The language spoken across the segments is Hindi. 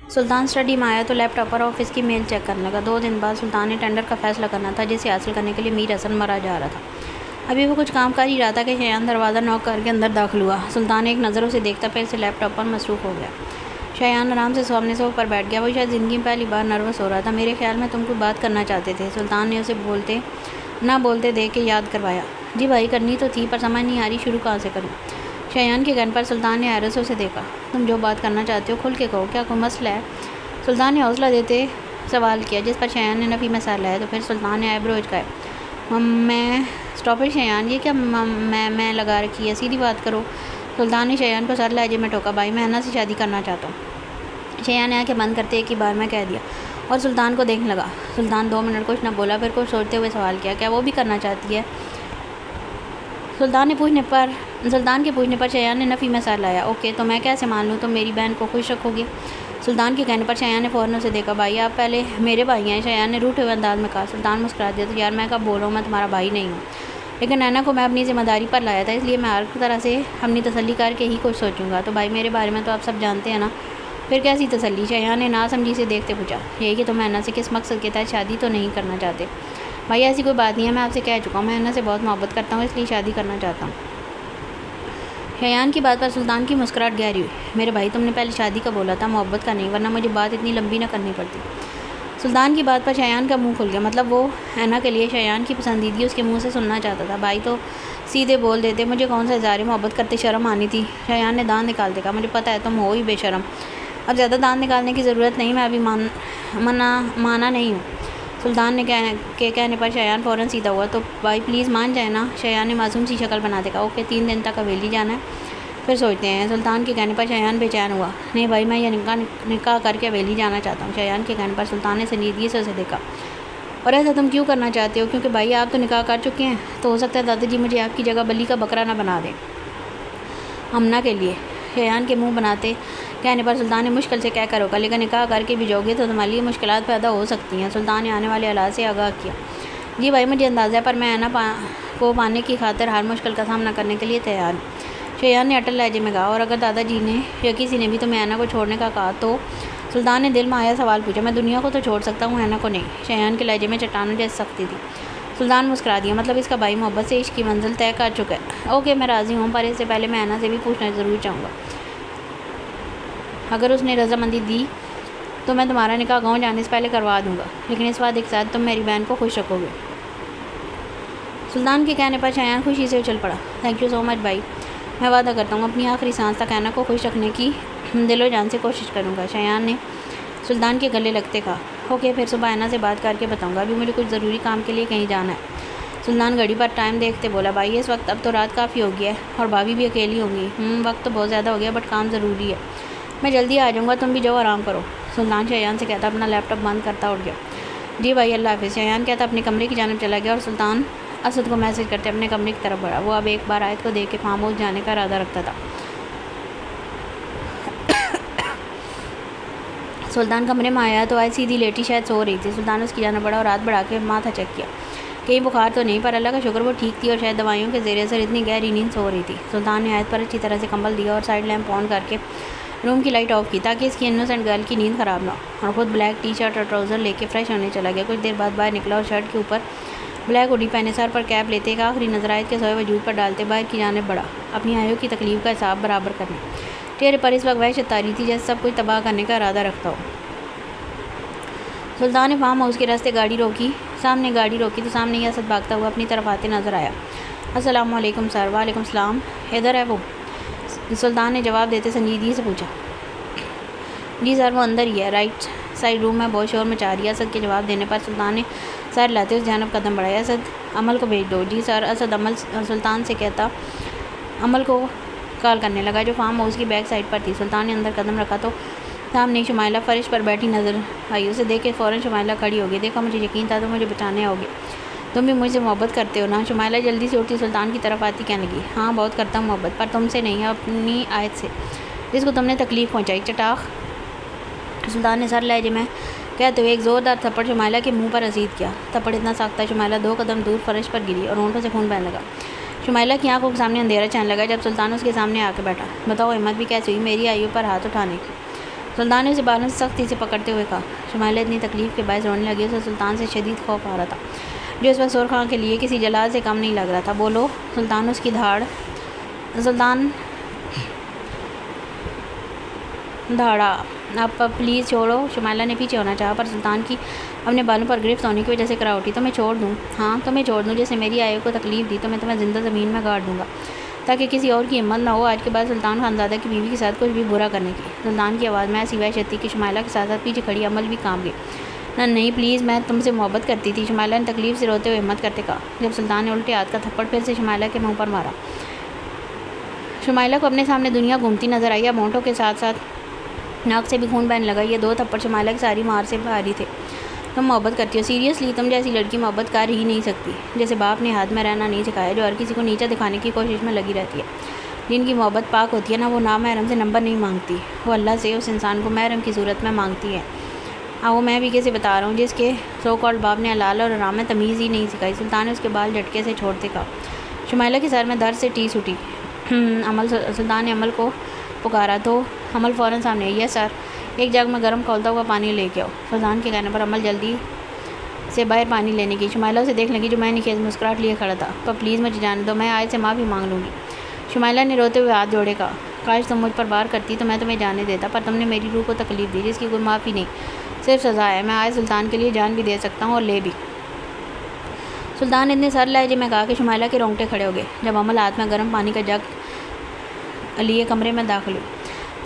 सुल्तान स्टडी में आया तो लैपटॉप पर ऑफिस की मेल चेक करने लगा। 2 दिन बाद सुल्तान ने टेंडर का फैसला करना था जिसे हासिल करने के लिए मीर हसन मरा जा रहा था। अभी वो कुछ काम कर ही रहा था कि शयान दरवाज़ा नॉक करके अंदर दाखिल हुआ। सुल्तान एक नज़र उसे देखता फिर से लैपटॉप पर मसरूफ़ हो गया। शयान आराम से सामने सोफे पर बैठ गया। वो शायद ज़िंदगी में पहली बार नर्वस हो रहा था। मेरे ख्याल में तुम कोई बात करना चाहते थे, सुल्तान ने उसे बोलते देख के याद करवाया। जी भाई, करनी तो थी पर समझ नहीं आ रही शुरू कहाँ से करूँ। शयान के कहने पर सुल्तान ने हैरत से उसे देखा। तुम जो बात करना चाहते हो खुल के कहो, क्या कोई मसला है? सुल्तान ने हौसला देते सवाल किया, जिस पर शयान ने नफ़ी में सर लाया। तो फिर सुल्तान ने आईब्रो हिचकाए। मैं स्टॉप इट शयान, ये क्या मैं लगा रखी है, सीधी बात करो। सुल्तान ने शयान को सर लहजे में टोका। भाई, मैं अन्ना से शादी करना चाहता हूँ। शयान ने आंखें बंद करते एक ही बार में कह दिया और सुल्तान को देखने लगा। सुल्तान 2 मिनट कुछ न बोला, फिर कुछ सोचते हुए सवाल किया, क्या वो भी करना चाहती है? सुल्तान के पूछने पर शयान ने नफ़ी में सर लाया। ओके, तो मैं कैसे मान लूँ तुम मेरी बहन को खुश रखोगे? सुल्तान के कहने पर शयान ने फ़ौरन उसे देखा। भाई, आप पहले मेरे भाई हैं, शयान ने रूठे हुए अंदाज में कहा। सुल्तान मुस्कुरा दिया। तो यार, मैं कब बोल रहा हूँ मैं तुम्हारा भाई नहीं हूँ, लेकिन नैना को मैं अपनी ज़िम्मेदारी पर लाया था, इसलिए मैं हर तरह से अपनी तसल्ली करके ही कुछ सोचूंगा। तो भाई, मेरे बारे में तो आप सब जानते हैं ना? फिर कैसी तसल्ली? शयान ने नासमझी से देखते पूछा। यही कि तुम नैना से किस मकसद के तहत शादी तो नहीं करना चाहते? भाई, ऐसी कोई बात नहीं है, मैं आपसे कह चुका हूँ, मैं नैना से बहुत मोहब्बत करता हूँ, इसलिए शादी करना चाहता हूँ। शयान की बात पर सुल्तान की मुस्कुराहट गहरी हुई। मेरे भाई, तुमने पहले शादी का बोला था, मोहब्बत का नहीं, वरना मुझे बात इतनी लंबी ना करनी पड़ती। सुल्तान की बात पर शयान का मुंह खुल गया। मतलब वो ऐना के लिए शयान की पसंदीदगी उसके मुंह से सुनना चाहता था। भाई तो सीधे बोल देते, मुझे कौन सा इज़हार मोहब्बत करते शर्म आनी थी। शयान ने दांत निकालते कहा। मुझे पता है तुम हो ही बेशर्म, अब ज़्यादा दांत निकालने की ज़रूरत नहीं, मैं अभी माना नहीं हूँ। सुल्तान ने कहने पर शयान फ़ौरन सीधा हुआ। तो भाई प्लीज़ मान जाए ना, शयान ने मासूम सी शक्ल बनाते कहा। ओके, 3 दिन तक हवेली जाना है, फिर सोचते हैं। सुल्तान के कहने पर शयान बेचैन हुआ। नहीं भाई, मैं ये निकाह करके हवेली जाना चाहता हूँ। शयान के कहने पर सुल्तान ने संजीदगी से उसे देखा। और ऐसा तुम क्यों करना चाहते हो? क्योंकि भाई आप तो निकाह कर चुके हैं, तो हो सकता है दादाजी मुझे आपकी जगह बली का बकरा ना बना दें अमना के लिए। शयान के मुंह बनाते कहने पर सुल्तान ने मुश्किल से कहकर रोका। लेकिन निकाह करके भी जाओगे तो तुम्हारे लिए मुश्किलात पैदा हो सकती हैं। सुल्तान ने आने वाले हालात से आगाह किया। जी भाई, मुझे अंदाज़ा है, पर मैं ऐना को पाने की खातिर हर मुश्किल का सामना करने के लिए तैयार हूँ। शयान ने अटल लहजे में कहा। और अगर दादाजी ने या किसी ने भी तुम्हें ऐना को छोड़ने का कहा तो? सुल्तान ने दिल में आया सवाल पूछा। मैं दुनिया को तो छोड़ सकता हूँ, ऐना को नहीं। शयान के लहजे में चट्टानों जैसी सख्ती थी। सुल्तान मुस्कुरा दिया। मतलब इसका भाई मोहब्बत से इश्क की मंजिल तय कर चुका है। ओके, मैं राज़ी हूँ, पर इससे पहले मैं ऐना से भी पूछना ज़रूर चाहूँगा। अगर उसने रजामंदी दी तो मैं तुम्हारा निकाह गाँव जाने से पहले करवा दूँगा, लेकिन इस वादे के साथ तुम मेरी बहन को खुश रखोगे। सुल्तान के कहने पर शयान खुशी से उछल पड़ा। थैंक यू सो मच भाई, मैं वादा करता हूँ अपनी आखिरी सांस तक ऐना को खुश रखने की दिलो जान से कोशिश करूँगा। शयान ने सुल्तान के गले लगते कहा। ओके, फिर सुबह ऐना से बात करके बताऊँगा, अभी मुझे कुछ ज़रूरी काम के लिए कहीं जाना है। सुल्तान घड़ी पर टाइम देखते बोला। भाई, इस वक्त अब तो रात काफ़ी हो गया है और भाभी भी अकेली होंगी। वक्त तो बहुत ज़्यादा हो गया, बट काम ज़रूरी है, मैं जल्दी आ जाऊँगा, तुम भी जाओ आराम करो। सुल्तान शयान से कहता अपना लैपटॉप बंद करता उठ गया। जी भाई, अल्लाह हाफ़िज़। शयान कहता अपने कमरे की जानब चला गया और सुल्तान असद को मैसेज करते अपने कमरे की तरफ बढ़ा। वो अब एक बार आयत को देख के फार्म हाउस जाने का इरादा रखता था। सुल्तान कमरे में आया तो आयत सीधी लेटी शायद सो रही थी। सुल्तान उसकी जानब बढ़ा और हाथ बढ़ा के माथा चेक किया। कहीं बुखार तो नहीं, पर अल्लाह का शुक्र वो ठीक थी और शायद दवाइयों के ज़ेरे असर इतनी गहरी नींद सो रही थी। सुल्तान ने आयत पर अच्छी तरह से कंबल दिया और साइड लैंप ऑन करके रूम की लाइट ऑफ की ताकि इसकी इनोसेंट गर्ल की नींद ख़राब ना हो, और ख़ुद ब्लैक टी शर्ट और ट्राउज़र लेके फ्रेश होने चला गया। कुछ देर बाद बाहर निकला और शर्ट के ऊपर ब्लैक हुडी पहने, सर पर कैप लेते, एक आखिरी नज़र आयत के सोए वजूद पर डालते बाहर की जाने बढ़ा, अपनी आयु की तकलीफ का हिसाब बराबर करने। चेहरे पर इस वक्त वहशत तारी थी जैसे सब कुछ तबाह करने का इरादा रखता हो। सुल्तान ने फार्म हाउस के रास्ते गाड़ी रोकी तो सामने ही असद भागता हुआ अपनी तरफ आते नजर आया। अस्सलाम वालेकुम सर। वालेकुम सलाम। इधर है वो? सुल्तान ने जवाब देते संजीदगी से पूछा। जी सर, वो अंदर ही है, राइट साइड रूम में, बहुत शोर मचा रही है। असद के जवाब देने पर सुल्तान ने सर लाते उस जानब कदम बढ़ाया। असद, अमल को भेज दो। जी सर। असद सुल्तान से कहता अमल को कॉल करने लगा जो फार्म हाउस की बैक साइड पर थी। सुल्तान ने अंदर कदम रखा तो सामने शुमाइला फर्श पर बैठी नज़र आई। उसे देख के फ़ौरन शुमाइला खड़ी हो गई। देखा, मुझे यकीन था तो मुझे बचाने आओगे, तुम भी मुझसे मोहब्बत करते हो ना? शुमाइला जल्दी से उठती सुल्तान की तरफ आती कहने लगी। हाँ, बहुत करता हूँ मोहब्बत, पर तुमसे नहीं, अपनी आयत से, जिसको तुमने तकलीफ़ पहुँचाई। चटाख। सुल्तान ने सर लहजे में कहते हुए एक ज़ोरदार थप्पड़ शुमाइला के मुँह पर रसीद किया। थप्पड़ इतना सख्त था शुमाइला 2 कदम दूर फर्श पर गिरी और होंठों से खून बहने लगा। शुमाइला की आंखों के सामने अंधेरा छाने लगा जब सुल्तान उसके सामने आकर बैठा। बताओ हिम्मत भी कैसे हुई मेरी आयु पर हाथ उठाने की? सुल्तान ने उसे बालों से सख्ती से पकड़ते हुए कहा। शुमाइला इतनी तकलीफ़ के बायस रोने लगी, उसे सुल्तान से शदीद खौफ आ रहा था, जो इस वक्त सुर खां के लिए किसी जलाल से कम नहीं लग रहा था। बोलो सुल्तान, उसकी धाड़। सुल्तान धाड़ा, आप प्लीज़ छोड़ो। शुमाइला ने पीछे होना चाहा, पर सुल्तान की अपने बालों पर गिरफ्त होने की वजह से करा उठी। तो मैं छोड़ दूँ? हाँ, तुम्हें छोड़ दूँ? जिसने मेरी आयु को तकलीफ़ दी तो मैं तुम्हें ज़िंदा ज़मीन में गाड़ दूँगा, ताकि किसी और की हिम्मत ना हो आज के बाद सुल्तान खानज़ादा की बीवी के साथ कुछ भी बुरा करने की। सुल्तान की आवाज़ में ऐसी वहशत थी कि शुमाइला के साथ साथ पीछे खड़ी अमल भी काँप गई। ना नहीं, प्लीज़, मैं तुमसे मोहब्बत करती थी, शुमाइला ने तकलीफ़ से रोते हुए हिम्मत करते कहा, जब सुल्तान ने उल्टे हाथ का थप्पड़ फिर से शुमाइला के मुँह पर मारा। शुमाइला को अपने सामने दुनिया घूमती नजर आई। अब होंठों के साथ साथ नाक से भी खून बहने लगा। ये 2 थप्पड़ शुमाइला की सारी मार से भारी थे। तुम मोहब्बत करती हो? सीरियसली? तुम जैसी लड़की मोहब्बत कर ही नहीं सकती। जैसे बाप ने हाथ में रहना नहीं सिखाया, जो हर किसी को नीचा दिखाने की कोशिश में लगी रहती है। जिनकी मोहब्बत पाक होती है ना, वो नामहरम से नंबर नहीं मांगती, वो अल्लाह से उस इंसान को महरम की सूरत में मांगती है। वो मैं भी कैसे बता रहा हूँ, जिसके सो कॉल्ड बाप ने हलाल और हराम में तमीज़ ही नहीं सिखाई। सुल्तान ने उसके बाल झटके से छोड़ते कहा। शुमाइला के सर में दर्द से टीस उठी। सुल्तान ने अमल को पुकारा तो अमल फ़ौरन सामने आई। यस सर, एक जग में गर्म खौलता हुआ पानी लेके आओ। सुल्तान के कहने पर अमल जल्दी से बाहर पानी लेने की। शुमाइला उसे देख लगी, जो मैं निखेज़ मुस्कुराहट लिए खड़ा था। पर प्लीज़ मुझे जाने दो, मैं आज से माफ़ी मांग लूँगी। शुमाइला ने रोते हुए हाथ जोड़े कहा, काश तुम मुझ पर वार करती तो मैं तुम्हें जाने देता, पर तुमने मेरी रूह को तकलीफ़ दी, जिसकी कोई माफ़ी नहीं, सिर्फ सज़ा है। मैं आज सुल्तान के लिए जान भी दे सकता हूँ और ले भी। सुल्तान ने इतने सर लहजे में कहा कि शुमाइला के रोंगटे खड़े हो गए। जब अमल हाथ में गर्म पानी का जग लिए कमरे में दाखिल हुई।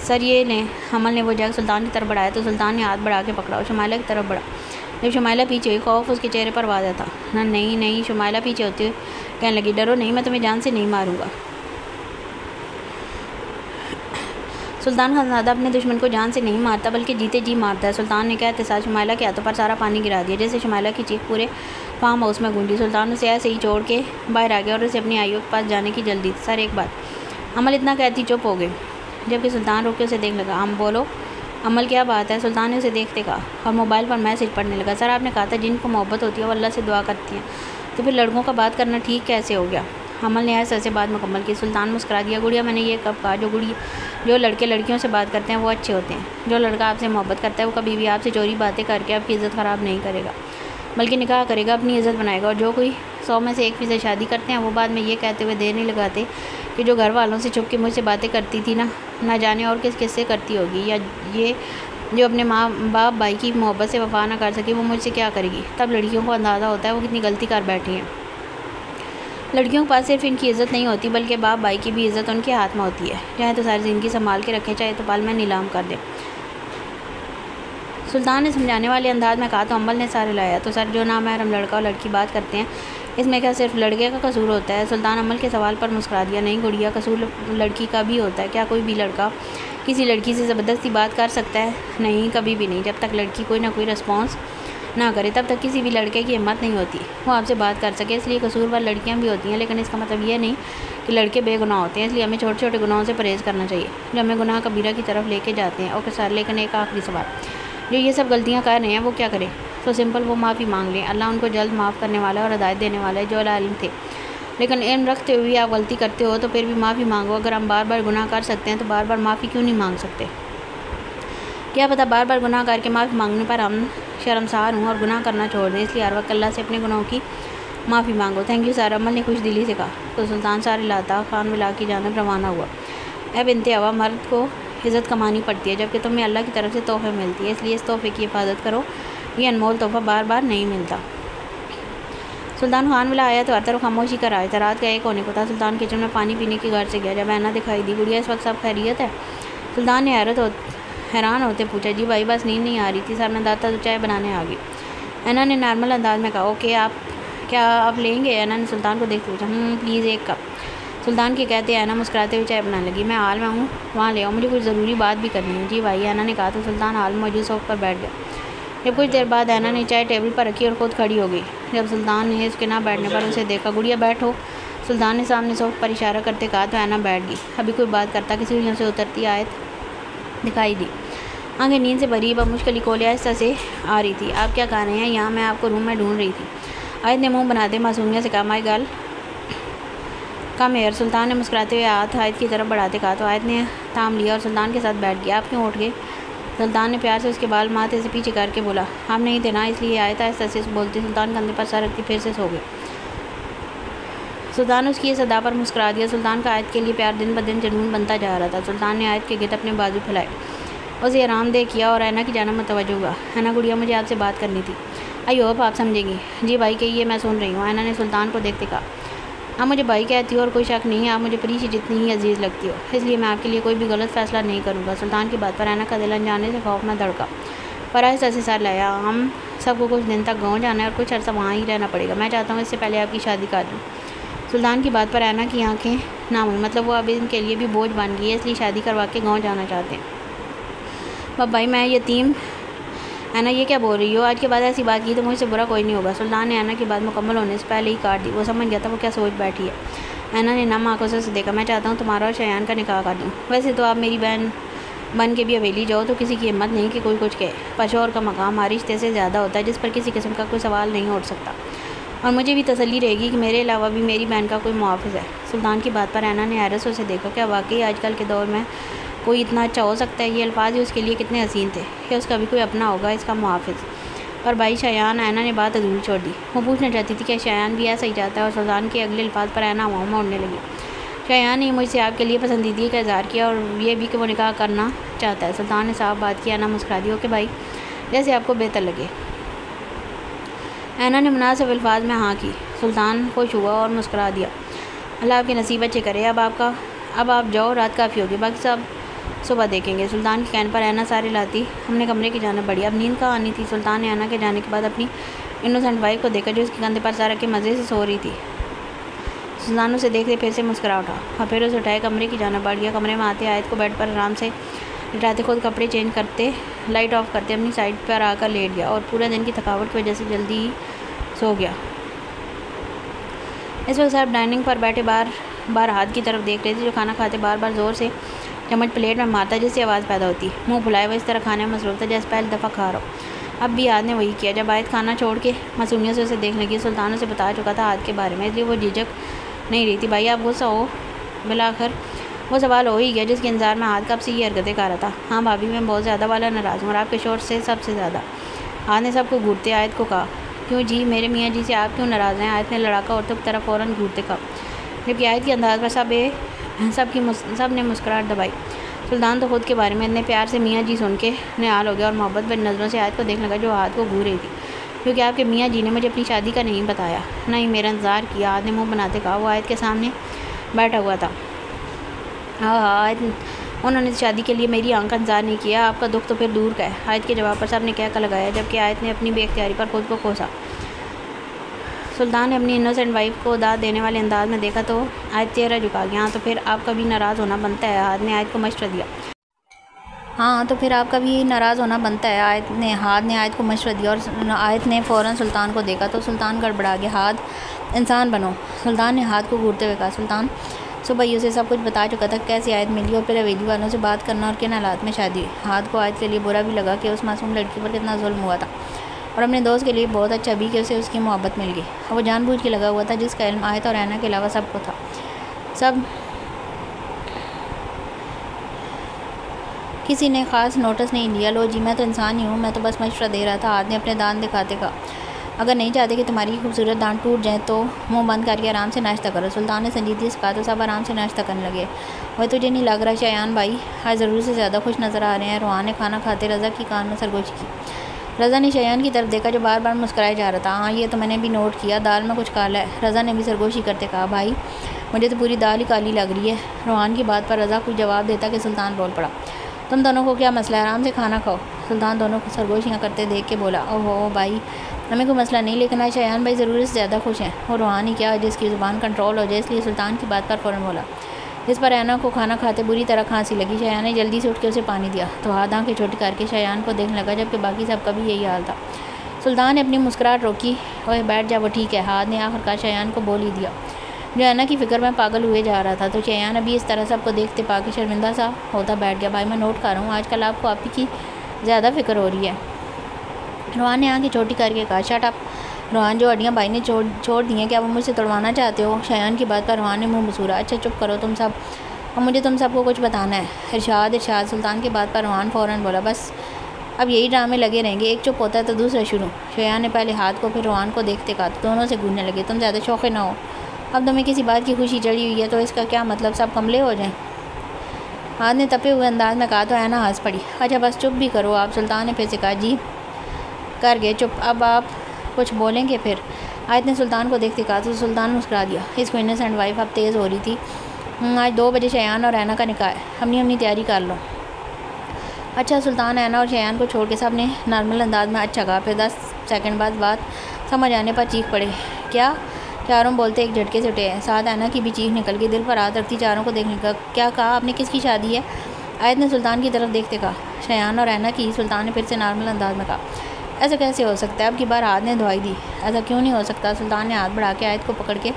सर ये लें। अमल ने वो जग सुल्तान की तरफ बढ़ाया तो सुल्तान ने हाथ बढ़ा के पकड़ा और शुमाइला की तरफ बढ़ा। जब शुमाइला पीछे हुई, खौफ उसके चेहरे पर वाज़ा था। ना नहीं नहीं, शुमाइला पीछे होती हुई कहने लगी, डरो नहीं, मैं तुम्हें जान से नहीं मारूंगा। सुल्तान खानज़ादा अपने दुश्मन को जान से नहीं मारता, बल्कि जीते जी मारता है। सुल्तान ने कहते साथ शुमाइला के हाथों पर सारा पानी गिरा दिया, जैसे शुमाइला की चीख पूरे फार्म हाउस में गूंजी। सुल्तान उसे ऐसे ही छोड़ के बाहर आ गया और उसे अपनी आयु के पास जाने की जल्दी। सर एक बात। अमल इतना कहती चुप हो गई, जबकि सुल्तान रोक के उसे देख लगा। हम बोलो अमल, क्या बात है? सुल्तान ने उसे देखते कहा और मोबाइल पर मैसेज पढ़ने लगा। सर आपने कहा था जिनको मोहब्बत होती है वो अल्लाह से दुआ करती हैं, तो फिर लड़कों का बात करना ठीक कैसे हो गया? अमल ने ऐसे बात मुकम्मल की। सुल्तान मुस्कुरा दिया। गुड़िया, मैंने ये कब कहा? जो लड़के लड़कियों से बात करते हैं वो अच्छे होते हैं। जो लड़का आपसे मोहब्बत करता है वो कभी भी आपसे चोरी बातें करके आपकी इज़्ज़त ख़राब नहीं करेगा, बल्कि निकाह करेगा, अपनी इज़्ज़त बनाएगा। और जो कोई 100 में से 1% शादी करते हैं, वो बाद में ये कहते हुए देर नहीं लगाते कि जो घर वालों से छुप के मुझसे बातें करती थी ना जाने और किस किससे करती होगी, या ये जो अपने माँ बाप भाई की मोहब्बत से वफा ना कर सके वो मुझसे क्या करेगी। तब लड़कियों को अंदाज़ा होता है वो कितनी गलती कर बैठी हैं। लड़कियों के पास सिर्फ इनकी इज़्ज़त नहीं होती, बल्कि बाप भाई की भी इज़्ज़त उनके हाथ में होती है। चाहे तो सारी ज़िंदगी संभाल के रखें, चाहे तो पाल में नीलाम कर दें। सुल्तान ने समझाने वाले अंदाज में कहा तो अम्बल ने सारे लाया। तो सर, जो नामहरम लड़का और लड़की बात करते हैं, इसमें क्या सिर्फ लड़के का कसूर होता है? सुल्तान अमल के सवाल पर मुस्कुरा दिया। नहीं गुड़िया, कसूर लड़की का भी होता है। क्या कोई भी लड़का किसी लड़की से ज़बरदस्ती बात कर सकता है? नहीं, कभी भी नहीं। जब तक लड़की कोई ना कोई रिस्पॉन्स ना करे तब तक किसी भी लड़के की हिम्मत नहीं होती वो आपसे बात कर सके। इसलिए कसूरवार लड़कियां भी होती हैं, लेकिन इसका मतलब ये नहीं कि लड़के बेगुनाह होते हैं। इसलिए हमें छोटे छोटे गुनाहों से परहेज़ करना चाहिए जो हमें गुनाह कबीरा की तरफ लेके जाते हैं। ओके सर, लेकिन एक आखिरी सवाल, जो ये सब गलतियाँ कर रहे हैं वो क्या करें? तो सिंपल, वो माफ़ी मांग लें। अल्लाह उनको जल्द माफ़ करने वाला और हिदायत देने वाला है। जो अलालिम थे, लेकिन इन रखते हुए आप गलती करते हो तो फिर भी माफ़ी मांगो। अगर हम बार बार गुनाह कर सकते हैं तो बार बार माफ़ी क्यों नहीं मांग सकते? क्या पता बार बार गुनाह करके माफ़ी मांगने पर हम शर्मसार हूँ और गुनाह करना छोड़ दें। इसलिए हर वक्त अल्लाह से अपने गुनाहों की माफ़ी मांगो। थैंक यू सर, अमल ने खुश दिली से कहा। तो सुल्तान सारे लाता खान विला की जानब रवाना हुआ। अब बिन्ते हवा, मर्द को इज़्ज़त कमानी पड़ती है, जबकि तुम्हें अल्लाह की तरफ से तोहफ़े मिलती है। इसलिए इस तोहफ़े की हिफाजत करो, ये अनमोल तोहफ़ा बार बार नहीं मिलता। सुल्तान खान विला आया तो हर तरफ खामोशी कर आया था। रात का 1 होने को था। सुल्तान किचन में पानी पीने की घर से गया। जब ऐना दिखाई दी, गुड़िया इस वक्त सब खैरियत है? सुल्तान ने हैरान होते पूछा। जी भाई, बस नींद नहीं आ रही थी, सर में दाता तो चाय बनाने आ गई। ऐना ने नॉर्मल अंदाज में कहा। ओके, आप लेंगे? ऐना ने सुल्तान को देख पूछा। Please 1 cup. सुल्तान के कहते ऐना मुस्कुराते हुए चाय बनाने लगी। मैं हाल में हूँ, वहाँ ले आओ, मुझे कुछ ज़रूरी बात भी करनी है। जी भाई, ऐना ने कहा। तो सुल्तान हाल में मौजूद सोफ़े पर बैठ गया। जब कुछ देर बाद ऐना ने चाय टेबल पर रखी और ख़ुद खड़ी हो गई। जब सुल्तान ने उसके ना बैठने पर उसे देखा। गुड़िया बैठो, सुल्तान ने सामने सोफ़े पर इशारा करते कहा तो ऐना बैठ गई। अभी कोई बात करता कि सीढ़ियों से उतरती आयत दिखाई दी। आंखें नींद से भरी मुश्किल कोलिया आहिस्ता से आ रही थी। आप क्या कह रहे हैं? यहाँ मैं आपको रूम में ढूंढ रही थी। आयत ने मुंह बनाते मासूमियत से कहा। माई गर्ल कम हेयर। सुल्तान ने मुस्कुराते हुए हाथ आयत की तरफ बढ़ाते कहा तो आयत ने थाम लिया और सुल्तान के साथ बैठ गया। आप क्यों उठ गए? सुल्तान ने प्यार से उसके बाल माथे से पीछे करके बोला, हम नहीं थे ना, इसलिए आया था। ऐसा से बोलती सुल्तान कंधे पर सर रखती फिर से सो गए। सुल्तान ने उसकी ये सदा पर मुस्कुरा दिया। सुल्तान का आयत के लिए प्यार दिन ब दिन जुनून बनता जा रहा था। सुल्तान ने आयत के गिरद अपने बाजू फैलाए, उसे आरामदेह किया और ऐना की जानिब मुतवज्जो हुआ। ऐना गुड़िया, मुझे आपसे बात करनी थी। आई होप आप समझेंगी। जी भाई कहिए, मैं सुन रही हूँ, ऐना ने सुल्तान को देखते कहा। आप मुझे भाई कहती हो और कोई शक नहीं है, आप मुझे प्रीशी जितनी ही अजीज़ लगती हो, इसलिए मैं आपके लिए कोई भी गलत फैसला नहीं करूँगा। सुल्तान की बात पर ऐना का दिल अनजाने से खौफ न धड़का, पर आहिस्ता से सर लाया। हम सबको कुछ दिन तक गाँव जाना है और कुछ अर्सा वहाँ ही रहना पड़ेगा। मैं चाहता हूँ इससे पहले आपकी शादी कर दूँ। सुल्तान की बात पर ऐना की आंखें ना हुई, मतलब वो अब इनके लिए भी बोझ बन गई है, इसलिए शादी करवा के गाँव जाना चाहते हैं। अब भाई मैं यतीम। ऐना ये क्या बोल रही हो? आज के बाद ऐसी बात की तो मुझसे बुरा कोई नहीं होगा। सुल्तान ने ऐना की बात मुकम्मल होने से पहले ही काट दी। वो समझ गया था वो क्या सोच बैठी है। ऐना ने नम आंखों से उसे देखा। मैं चाहता हूँ तुम्हारा और शयान का निकाह कर दूँ। वैसे तो आप मेरी बहन बन के भी हवेली जाओ तो किसी की हिम्मत नहीं कि कोई कुछ कहे। पशौर का मकाम हमारे रिश्ते से ज़्यादा होता है, जिस पर किसी किस्म का कोई सवाल नहीं उठ सकता, और मुझे भी तसल्ली रहेगी कि मेरे अलावा भी मेरी बहन का कोई मुहाफ़िज़ है। सुल्तान की बात पर ऐना ने हैरत से उसे देखा। क्या वाकई आजकल के दौर में कोई इतना अच्छा हो सकता है? ये अल्फाज ही उसके लिए कितने हसीन थे कि उसका भी कोई अपना होगा इसका मुहाफ़िज़। पर भाई शयान, ऐना ने बात अधूरी छोड़ दी। वो पूछना चाहती थी कि शयान भी ऐसा ही चाहता है, और सुल्तान के अगले अल्फाज पर ऐना हुआ उड़ने लगी। शयान ने मुझसे आपके लिए पसंदीदगी का इज़हार किया और ये भी कि वो निकाह करना चाहता है। सुल्तान ने साफ बात की। ऐना मुस्कुरा दी। ओके भाई, जैसे आपको बेहतर लगे। ऐना ने मुनासिब अल्फाज में हाँ की। सुल्तान खुश हुआ और मुस्कुरा दिया। अल्लाह आपके नसीब अच्छे करे। अब आप जाओ, रात काफ़ी होगी, बाकी सब सुबह देखेंगे। सुल्तान के कहने पर ऐना सारे लाती हमने कमरे की जानिब बढ़ी। अब नींद कहाँ आनी थी। सुल्तान ने ऐना के जाने के बाद अपनी इनोसेंट वाइफ को देखा जो उसके कंधे पर सर रख के मज़े से सो रही थी। सुल्तान उसे देखते फिर से मुस्कुरा उठा और फिर उसे उठाए कमरे की जानिब बढ़ गया। कमरे में आते आयत को बेड पर आराम से लिटाते, खुद कपड़े चेंज करते, लाइट ऑफ करते अपनी साइड पर आकर लेट गया और पूरे दिन की थकावट की वजह से जल्दी ही सो गया। इस वक्त सब डाइनिंग पर बैठे बार हाथ की तरफ देख रहे थे, जो खाना खाते बार बार ज़ोर से चम्मच प्लेट में मारता जिससे आवाज़ पैदा होती। मुंह फुलाए हुए इस तरह खाने में मसरूफ़ था जैसे पहली दफ़ा खा रहा हो। अब भी हाथ ने वही किया। जब आयत खाना छोड़ के मासूमियत से उसे देखने लगी, सुल्तान उसे बता चुका था हाथ के बारे में, इसलिए वो झिझक नहीं रही थी। भाई आप गुस्सा हो? बिलाखिर वो सवाल हो ही गया जिसके इंतजार में हाथ कब से ये हरकतें कर रहा था। हाँ भाभी, मैं बहुत ज़्यादा वाला नाराज़ हूँ और आपके शोर से सबसे ज़्यादा। हाथ ने सबको घूरते आयत को कहा। क्यों जी, मेरे मियाँ जी से आप क्यों नाराज़ हैं? आयत ने लड़ाका औरतों की तरफ फ़ौरन घूरते कहा, जबकि आयत के अंदाज पर सब ने मुस्कुराहट दबाई। सुल्तान तो खुद के बारे में इतने प्यार से मियाँ जी सुन के निहाल हो गया और मोहब्बत भरी नज़रों से आयत को देखने लगा जो हाथ को घूर रही थी। क्योंकि आपके मियाँ जी ने मुझे अपनी शादी का नहीं बताया, ना ही मेरा इंतज़ार किया। आयत ने मुँह बनाते कहा। वो आयत के सामने बैठा हुआ था। हाँ, आयत उन्होंने शादी के लिए मेरी आंख का इंतज़ार नहीं किया। आपका दुख तो फिर दूर का है। आयत के जवाब पर सब ने कहकर लगाया, जबकि आयत ने अपनी बेख्तियारी पर खुद को कोसा। सुल्तान ने अपनी इनोसेंट वाइफ को दाद देने वाले अंदाज में देखा तो आयत चेहरा झुका गया। हाँ तो फिर आपका भी नाराज़ होना बनता है। हाथ ने आयत को मशवरा दिया। हाँ तो फिर आपका भी नाराज़ होना बनता है। हाथ ने आयत को मशवरा दिया और आयत ने फ़ौरन सुल्तान को देखा तो सुल्तान गड़बड़ा गया। हाथ इंसान बनो, सुल्तान ने हाथ को घूरते हुए कहा। सुल्तान सुबह ही उसे सब कुछ बता चुका था, कैसे आयत मिली और फिर हवेली वालों से बात करना और किन हालात में शादी हुई। हाथ को आयत के लिए बुरा भी लगा कि उस मासूम लड़की पर कितना जुल्म हुआ था, और अपने दोस्त के लिए बहुत अच्छा भी कि उसे उसकी मोहब्बत मिल गई। वो जानबूझ के लगा हुआ था, जिसका इल्म आयत और ऐना के अलावा सबको था। सब किसी ने ख़ास नोटिस नहीं लिया। लो जी, मैं तो इंसान ही हूँ, मैं तो बस मशवरा दे रहा था। हाथ ने अपने दांत दिखाते कहा, अगर नहीं चाहते कि तुम्हारी खूबसूरत दांत टूट जाएँ तो मुंह बंद करके आराम से नाश्ता करो। सुल्तान ने संजीदगी से कहा तो सब आराम से नाश्ता करने लगे। वह तुझे नहीं लग रहा शयान भाई आज ज़रूर से ज़्यादा खुश नज़र आ रहे हैं? रोहान ने खाना खाते रज़ा की कान में सरगोशी की। रज़ा ने शयान की तरफ देखा जो बार बार मुस्कुराया जा रहा था। हाँ ये तो मैंने भी नोट किया, दाल में कुछ काला है। रज़ा ने भी सरगोशी करते कहा, भाई मुझे तो पूरी दाल ही काली लग रही है। रोहान की बात पर रज़ा कुछ जवाब देता कि सुल्तान बोल पड़ा, तुम दोनों को क्या मसला है, आराम से खाना खाओ। सुल्तान दोनों को सरगोशियाँ करते देख के बोला, ओहो भाई हमें कोई मसला नहीं, लेकिन आज शयान भाई ज़रूरत से ज़्यादा खुश हैं। और रूहानी क्या जिसकी ज़ुबान कंट्रोल हो जाए, इसलिए सुल्तान की बात पर फ़ौरन बोला। इस पर ऐना को खाना खाते बुरी तरह खांसी लगी। शयान ने जल्दी से उठ के उसे पानी दिया तो हाथ आँखें छोटी करके शयान को देखने लगा, जबकि बाकी सबका भी यही हाल था। सुल्तान ने अपनी मुस्कुराहट रोकी, ओए बैठ जा, वो ठीक है। हाथ ने आखिरकार शयान को बोल ही दिया, जो ऐना की फ़िक्र में पागल हुए जा रहा था। तो शयान अभी इस तरह सबको देखते पाके शर्मिंदा सा होता बैठ गया। भाई मैं नोट कर रहा हूँ, आजकल आपको आप ही की ज़्यादा फ़िक्र हो रही है। रोहान ने आँखें छोटी करके कहा, शट अप। रोहान, जो हड्डियाँ भाई ने छोड़ दी हैं, क्या वो मुझसे तोड़वाना चाहते हो? शयान की बात पर रोहान ने मुँह मसूरा, अच्छा चुप करो तुम सब, अब मुझे तुम सबको कुछ बताना है। इरशाद। सुल्तान की बात पर रोहान फ़ौरन बोला, बस अब यही ड्रामे लगे रहेंगे, एक चुप होता है तो दूसरा शुरू। शयान ने पहले हाथ को फिर रोहान को देखते कहा तो दोनों से घूरने लगे, तुम ज़्यादा शौक़े ना हो, अब तुम्हें किसी बात की खुशी चढ़ी हुई है तो इसका क्या मतलब सब कमले हो जाएं। हाथ ने तपे हुए अंदाज में कहा तो ऐना हंस पड़ी। अच्छा बस चुप भी करो आप, सुल्तान ने फिर से कहा। जी कर गए चुप, अब आप कुछ बोलेंगे फिर? आयत ने सुल्तान को देखते कहा तो सुल्तान मुस्कुरा दिया। इसको इनोसेंट वाइफ अब तेज़ हो रही थी। आज 2 बजे शयान और ऐना का निकाह है, अपनी तैयारी कर लो। अच्छा सुल्तान ऐना और शयान को छोड़ के सब ने नॉर्मल अंदाज में अच्छा कहा। फिर 10 सेकंड बाद बात समझ आने पर चीख पड़े, क्या? चारों बोलते एक झटके से उठे हैं, साथ ऐना की भी चीख निकल गई। दिल पर हाथ रखती चारों को देखने का, क्या कहा आपने, किसकी शादी है? आयत ने सुल्तान की तरफ देखते कहा। शयान और ऐना की। सुल्तान ने फिर से नॉर्मल अंदाज में कहा। ऐसा कैसे हो सकता है? अब की बार हाथ ने दुआई दी। ऐसा क्यों नहीं हो सकता? सुल्तान ने हाथ बढ़ा के आयत को पकड़ के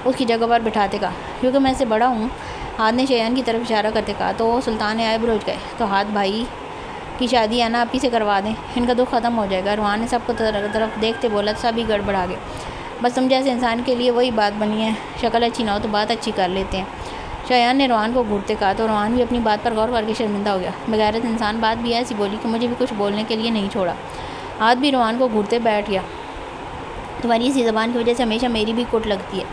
उसकी जगह पर बिठाते कहा, क्योंकि मैं इससे बड़ा हूँ। हाथ ने शयान की तरफ इशारा करते कहा। तो सुल्तान ने आए बरोज गए, तो हाथ भाई की शादी है ना, आप ही से करवा दें, इनका दुख ख़त्म हो जाएगा। रुहान ने सबको तरफ देखते बोला, सभी गड़बड़ा गए। बस तुम जैसे इंसान के लिए वही बात बनी है, शक्ल अच्छी ना हो तो बात अच्छी कर लेते हैं। शयान ने रुहान को घूरते कहा तो रुहान भी अपनी बात पर गौर करके शर्मिंदा हो गया। बगैरत इंसान बात भी ऐसी बोली कि मुझे भी कुछ बोलने के लिए नहीं छोड़ा। हाथ भी रुहान को घूरते बैठ गया। तुम्हारी इसी ज़बान की वजह से हमेशा मेरी भी कुट लगती है।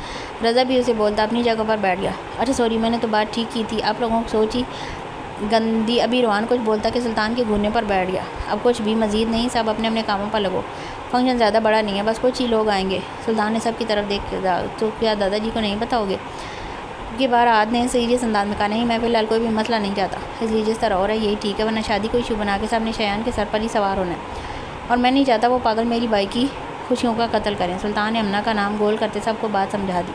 रज़ा भी उसे बोलता अपनी जगह पर बैठ गया। अच्छा सॉरी, मैंने तो बात ठीक की थी, आप लोगों को सोची गंदी। अभी रुहान कुछ बोलता कि सुल्तान के घूरने पर बैठ गया। अब कुछ भी मज़ीद नहीं, सब अपने अपने कामों पर लगो, फंक्शन ज़्यादा बड़ा नहीं है, बस कुछ ही लोग आएंगे। सुल्तान ने सब की तरफ देख के, तो क्या दादाजी को नहीं बताओगे? की बार हाथ ने सीरियस अंदाज में कहा, नहीं मैं फ़िलहाल कोई भी मसला नहीं चाहता, इसलिए जिस तरह हो रहा है यही ठीक है, वरना शादी को इशू बना के सब ने शयान के सर पर ही सवार होना है, और मैं नहीं चाहता वो पागल मेरी भाई की खुशियों का कत्ल करें। सुल्तान ने अमना का नाम गोल करते सबको बात समझा दी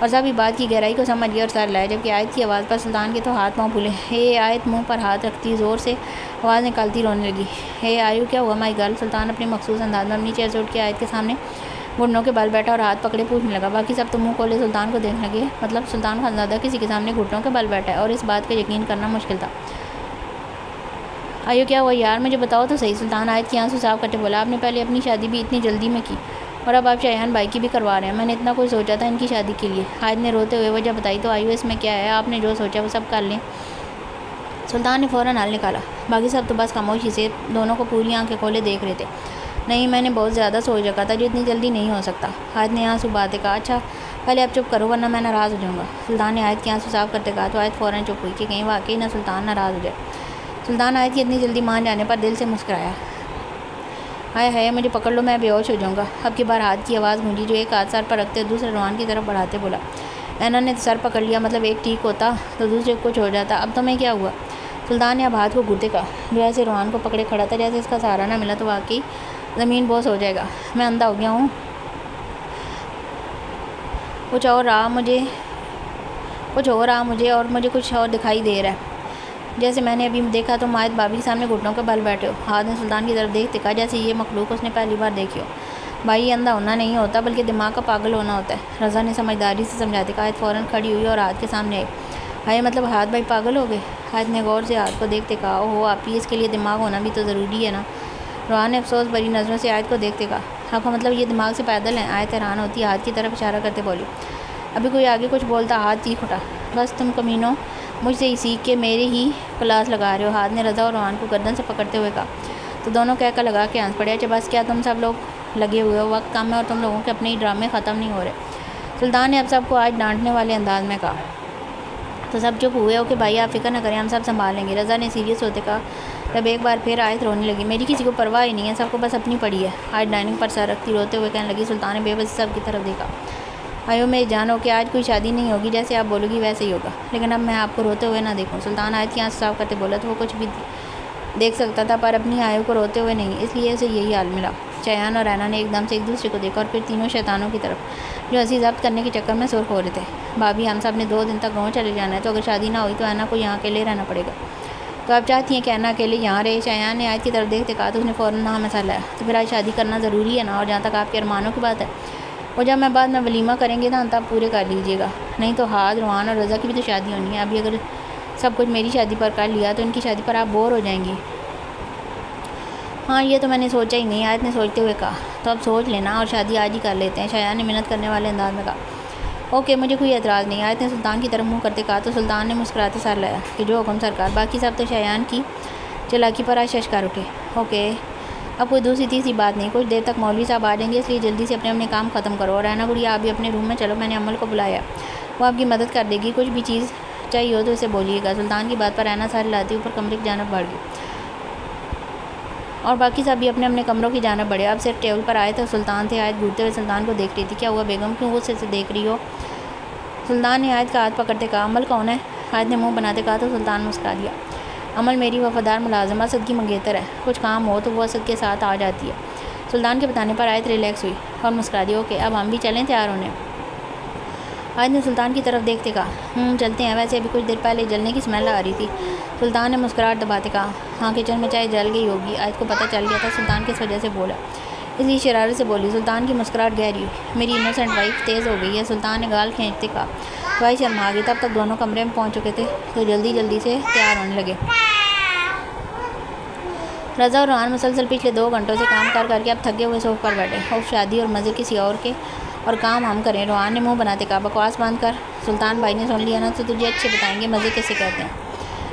और सभी बात की गहराई को समझ गया और सर लाए। जबकि आयत की आवाज़ पर सुल्तान के तो हाथ पाँव फूले। हे आयत मुंह पर हाथ रखती ज़ोर से आवाज़ निकालती रोने लगी। हे आयु क्या हुआ माई गर्ल? सुल्तान अपने मखसूस अंदाज में अपनी चेयर से उठ के आयत के सामने घुटनों के बल बैठा और हाथ पकड़े पूछने लगा। बाकी सब तो मुँह खोले सुल्तान को देखने लगे। मतलब सुल्तान खानज़ादा किसी के सामने घुटनों के बल बैठा है, और इस बात का यकीन करना मुश्किल था। आयु क्या हुआ यार, मुझे बताओ तो सही। सुल्तान आयत की आंसू साफ करते बोला, आपने पहले अपनी शादी भी इतनी जल्दी में की और अब आप शयान भाई की भी करवा रहे हैं। मैंने इतना कुछ सोचा था इनकी शादी के लिए। आयत ने रोते हुए वजह बताई। तो आयु इसमें क्या है, आपने जो सोचा वो सब कर लें। सुल्तान ने फ़ौरन हाल निकाला। बाकी सब तो बस खामोशी से दोनों को पूरी आंखें खोले देख रहे थे। नहीं मैंने बहुत ज़्यादा सोच रखा था जो इतनी जल्दी नहीं हो सकता। आयत ने आंसू बहाते कहा, अच्छा पहले आप चुप करो वरना मैं नाराज़ हो जाऊँगा। सुल्तान ने आयत की आंसू साफ करते कहा। तो आयत फ़ौरन चुप हुई कि कहीं वाकई ना सुल्तान नाराज़ हो जाए। सुल्तान आयत की इतनी जल्दी मान जाने पर दिल से मुस्कुराया। हाय हाय मुझे पकड़ लो, मैं बेहोश हो जाऊँगा। अब की बार हाथ की आवाज़ गूंजी जो एक हाथ सर पर रखते दूसरे रुहान की तरफ बढ़ाते बोला। ऐना ने सर पकड़ लिया, मतलब एक ठीक होता तो दूसरे को कुछ हो जाता, अब तुम्हें क्या हुआ? सुल्तान ने अब हाथ को घूरते कहा, जो ऐसे रुहान को पकड़े खड़ा था जैसे इसका सहारा ना मिला तो वाकई ज़मीन बोझ हो जाएगा। मैं अंधा हो गया हूँ, कुछ हो रहा मुझे और मुझे कुछ और दिखाई दे रहा है। जैसे मैंने अभी देखा तो मायत भाभी के सामने घुटनों के बल बैठे हो। हाथ ने सुल्तान की तरफ देखते कहा, जैसे ये मखलूक उसने पहली बार देखी हो। भाई अंधा होना नहीं होता बल्कि दिमाग का पागल होना होता है। रज़ा ने समझदारी से समझाते कहा। आयत फ़ौरन खड़ी हुई और हाथ के सामने आई। हाय मतलब हाथ भाई पागल हो गए? आयत ने गौर से हाथ को देखते कहा, ओहो आप ही, इसके लिए दिमाग होना भी तो ज़रूरी है ना। रुहान ने अफसोस भरी नज़रों से आयत को देखते कहा, आपका मतलब ये दिमाग से पैदल है? आयत हैरान होती हाथ की तरफ इशारा करते बोली। अभी कोई आगे कुछ बोलता हाथ चीख उठा, बस तुम कमीनों मुझसे ही सीख के मेरे ही क्लास लगा रहे हो। हाथ ने रज़ा और रुहान को गर्दन से पकड़ते हुए कहा। तो दोनों कहकर लगा के हंस पड़े। अच्छा बस क्या तुम सब लोग लगे हुए हो, वक्त कम है और तुम लोगों के अपने ही ड्रामे ख़त्म नहीं हो रहे। सुल्तान ने अब सबको आज डांटने वाले अंदाज में कहा। तो सब चुप हुए हो कि भाई आप फिक्र न करें, हम सब संभाल लेंगे। रज़ा ने सीरियस होते कहा। तब एक बार फिर आयत रोने लगी। मेरी किसी को परवाह ही नहीं है, सबको बस अपनी पड़ी है। आज डाइनिंग पर सर रखती रोते हुए कहने लगी। सुल्तान ने बेबसी सब की तरफ देखा। आयो मेरी जानो कि आज कोई शादी नहीं होगी, जैसे आप बोलोगी वैसे ही होगा, लेकिन अब मैं आपको रोते हुए ना देखूं। सुल्तान आयत की आंख साफ करते बोला। तो वो कुछ भी देख सकता था पर अपनी आयु को रोते हुए नहीं, इसलिए उसे यही हाल मिला। शयान और ऐना ने एकदम से एक दूसरे को देखा और फिर तीनों शैतानों की तरफ जो हंसी जब्त करने के चक्कर में सुर्ख हो रहे थे। भाभी हम सब ने 2 दिन तक गाँव चले जाना है, तो अगर शादी ना हुई तो ऐना को यहाँ अकेले रहना पड़ेगा। तो आप चाहती हैं कि ऐना अकेले यहाँ रहे? शयान ने आयत की तरफ देखते कहा। तो उसने फ़ौरन ना में लाया। तो फिर आज शादी करना ज़रूरी है ना, और जहाँ तक आपके अरमानों की बात है और जब मैं बाद में वलीमा करेंगे ना तब पूरे कर लीजिएगा, नहीं तो हाथ रुहान और रज़ा की भी तो शादी होनी है। अभी अगर सब कुछ मेरी शादी पर कर लिया तो इनकी शादी पर आप बोर हो जाएंगी। हाँ ये तो मैंने सोचा ही नहीं, आयत ने सोचते हुए कहा। तो अब सोच लेना और शादी आज ही कर लेते हैं। शयान ने मिन्नत करने वाले अंदाज में कहा। ओके मुझे कोई एतराज़ नहीं। आयत ने सुल्तान की तरफ मुँह करते कहा। तो सुल्तान ने मुस्कुराते सर लाया कि जो हुक्म सरकार। बाकी सब तो शयान की चालाकी पर आज शश कर उठे। ओके, अब कोई दूसरी तीसरी बात नहीं, कुछ देर तक मौलवी साहब आ जाएंगे, इसलिए जल्दी से अपने अपने काम ख़त्म करो। और रैना गुड़िया आप भी अपने रूम में चलो, मैंने अमल को बुलाया, वो आपकी मदद कर देगी। कुछ भी चीज़ चाहिए हो तो उसे बोलिएगा। सुल्तान की बात पर रैना सारी लाती ऊपर कमरे की जानब बढ़ गई और बाकी सब भी अपने अपने कमरों की जानब बढ़े। अब सिर्फ टेबल पर आए तो सुल्तान थे। आयत घूरते हुए सुल्तान को देख रही थी। क्या हुआ बेगम, क्यों उससे देख रही हो? सुल्तान ने आयत का हाथ पकड़ते कहा। अमल कौन है? आयत ने मुंह बनाते कहा तो सुल्तान मुस्कुरा दिया। अमल मेरी वफादार मुलाजमा असद की मंगेतर है, कुछ काम हो तो वो असद के साथ आ जाती है। सुल्तान के बताने पर आयत रिलैक्स हुई और मुस्कुरा दी। ओके, अब हम भी चलें तैयार होने? आयत ने सुल्तान की तरफ देखते कहा चलते हैं, वैसे अभी कुछ देर पहले जलने की स्मेल आ रही थी। सुल्तान ने मुस्कुराहट दबाते कहा हाँ, किचन में चाय जल गई होगी। आयत को पता चल गया था सुल्तान किस वजह से बोला, इसलिए शरारत से बोली। सुल्तान की मुस्कुराहट गहरी हुई। मेरी इनोसेंट वाइफ तेज़ हो गई है, सुल्तान ने गाल खींचते कहा। भाई शर्मा आ गई। तब तक दोनों कमरे में पहुंच चुके थे तो जल्दी जल्दी से तैयार होने लगे। रज़ा और रोहान मुसलसल पिछले 2 घंटों से काम करके अब थके हुए सोफ़े पर बैठे। और शादी और मज़े किसी और के, और काम हम करें। रोहान ने मुंह बनाते कहा बकवास बंद कर, सुल्तान भाई ने सुन लिया ना तो तुझे अच्छे बताएंगे मज़े कैसे कहते हैं।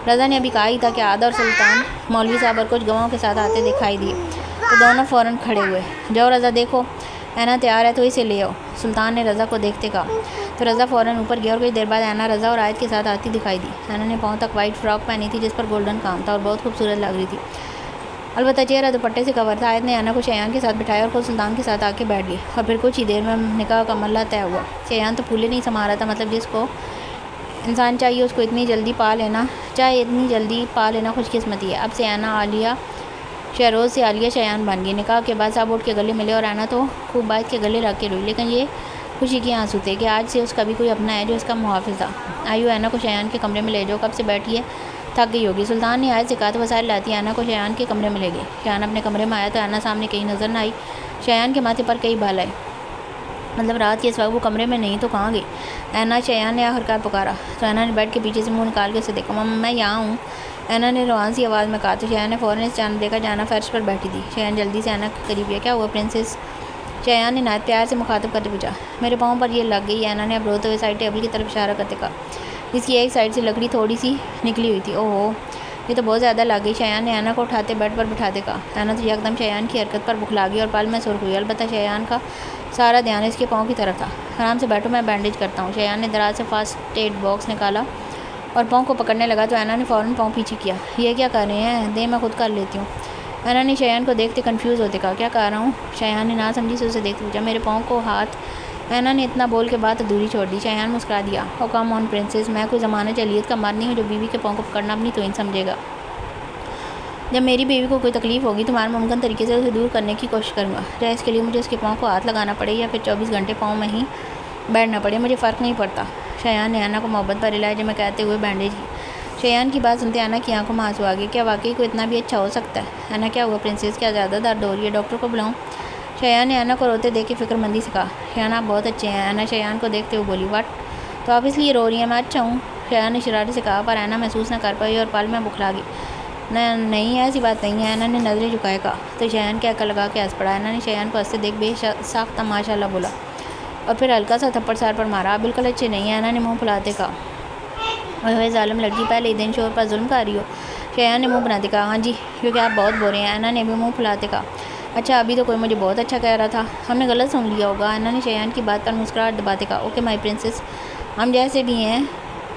रज़ा ने अभी कहा ही था कि आदा और सुल्तान मौलवी साहब और कुछ गवाहों के साथ आते दिखाई दिए तो दोनों फ़ौरन खड़े हुए। जाओ रज़ा, देखो ऐना तैयार है तो इसे ले आओ, सुल्तान ने रज़ा को देखते कहा। तो रज़ा फ़ौरन ऊपर गया और कुछ देर बाद ऐना रज़ा और आयत के साथ आती दिखाई दी। ऐना ने पाँव तक वाइट फ्रॉक पहनी थी जिस पर गोल्डन काम था और बहुत खूबसूरत लग रही थी, अलबत्ता चेहरा दुपट्टे से कवर था। आयत ने ऐना को शयान के साथ बिठाया और खुद सुल्तान के साथ आके बैठ गई और फिर कुछ ही देर में निकाह का मल्ला तय हुआ। शयान तो फूले नहीं समा रहा था, मतलब जिसको इंसान चाहिए उसको इतनी जल्दी पा लेना, चाहे इतनी जल्दी पा लेना खुशकिस्मती है। अब से ऐना आलिया, शहरोज़ से आलिया शयान बन गई। निकाह के बाद सब उठ के गले मिले और ऐना तो खूब बात के गले रख के रोई, लेकिन ये खुशी के आंसू थे कि आज से उसका भी कोई अपना है जो इसका मुहाफिज था। आयु ऐना को शयान के कमरे में ले जाओ, कब से बैठी है, थक गई होगी। सुल्तान ने आयत से कहा तो वसाइल लाती ऐना को शयान के कमरे में ले गई। शयान अपने कमरे में आया तो ऐना सामने कहीं नज़र न आई। शयान के माथे पर कई बाल आए, मतलब रात के इस वक्त वो कमरे में नहीं तो कहाँ गई। ऐना, शयान ने आखिरकार पुकारा तो ऐना ने बेड के पीछे से मुंह निकाल के उसे देखा। मम्मा मैं यहाँ हूँ, ऐना ने रोहान सी आवाज़ में कहा। तो शयान ने फ़ौरन इस जान देखा जाना फर्श पर बैठी थी। शयान जल्दी से ऐना के करीब गया। क्या हुआ प्रिंसेस? शयान ने नायत प्यार से मुखातब करके पूछा। मेरे पाँव पर ये लग गई। ऐना ने अब रोते हुए साइड टेबल की तरफ इशारा करते कहा, इसकी एक साइड से लकड़ी थोड़ी सी निकली हुई थी। ओहो, ये तो बहुत ज़्यादा लग गई। शयान ने ऐना को उठाते बेड पर बिठाते कहा। ऐना तो एकदम शयान की हरकत पर बुखला गई और पल में सुर्ख हुई। अलबत्ता शयान का सारा ध्यान इसके पाँव की तरफ था। आराम से बैठो, मैं बैंडेज करता हूँ। शयान ने दराज से फर्स्ट एड बॉक्स निकाला और पाँव को पकड़ने लगा तो ऐना ने फ़ौरन पाँव पीछे किया। ये क्या कर रहे हैं? दे मैं खुद कर लेती हूँ। ऐना ने शयान को देखते कंफ्यूज होते कहा, क्या कर रहा हूँ? शयान ने ना समझी से उसे देखते पूछा, मेरे पाँव को हाथ। ऐना ने इतना बोल के बाद दूरी छोड़ दी। शयान मुस्कुरा दिया। ओ कम ऑन प्रिंसेस, मैं कोई ज़माने जलीयत का मर्द नहीं हूँ जो बीवी के पाँव को पकड़ना अपनी तोहिन समझेगा। जब मेरी बीवी को कोई तकलीफ़ होगी तो हमारे मुमकिन तरीके से उसे दूर करने की कोशिश करूँगा, चाहे इसके लिए मुझे उसके पाँव को हाथ लगाना पड़े या फिर 24 घंटे पाँव में ही बैठना पड़े, मुझे फ़र्क नहीं पड़ता। शयान ने ऐना को मोहब्बत पर इलाज में कहते हुए बैंडेज की। शयान की बात सुनते ऐना की आंखों में आंसू आ गए। क्या वाकई को इतना भी अच्छा हो सकता है? ऐना क्या हुआ प्रिंसेस, क्या ज़्यादा दर्द हो रही है? डॉक्टर को बुलाऊँ? शयान ने ऐना को रोते देख के फिक्रमंदी से कहा। शयान आप बहुत अच्छे हैं। ऐना शयान को देखते हुए बोली। वट, तो आप इसलिए रो रही हैं? मैं अच्छा हूँ, शयान ने शरारत से कहा, पर ऐना महसूस न कर पाई और पल में बुखला गई। नहीं ऐसी बात नहीं है। ऐना ने नज़रें झुकाए कहा तो शयान के अकल लगा के हंस पड़ा। ऐना ने शयान को हंसते देख बेसाख्ता माशाल्लाह बोला और फिर हल्का सा थप्पड़ सर पर मारा। आप बिल्कुल अच्छे नहीं है, ऐना ने मुंह फुलाते कहा। वह जालिम लड़की, पहले ही दिन शोर पर जुल्म कर रही हो? शयान ने मुंह बनाते कहा। हाँ जी, क्योंकि आप बहुत बोरे हैं। ऐना ने भी मुंह फुलाते कहा। अच्छा, अभी तो कोई मुझे बहुत अच्छा कह रहा था, हमने गलत सुन लिया होगा। ऐना ने शयान की बात पर मुस्कुराहट दबाते कहा। ओके माई प्रिंसेस, हम जैसे भी हैं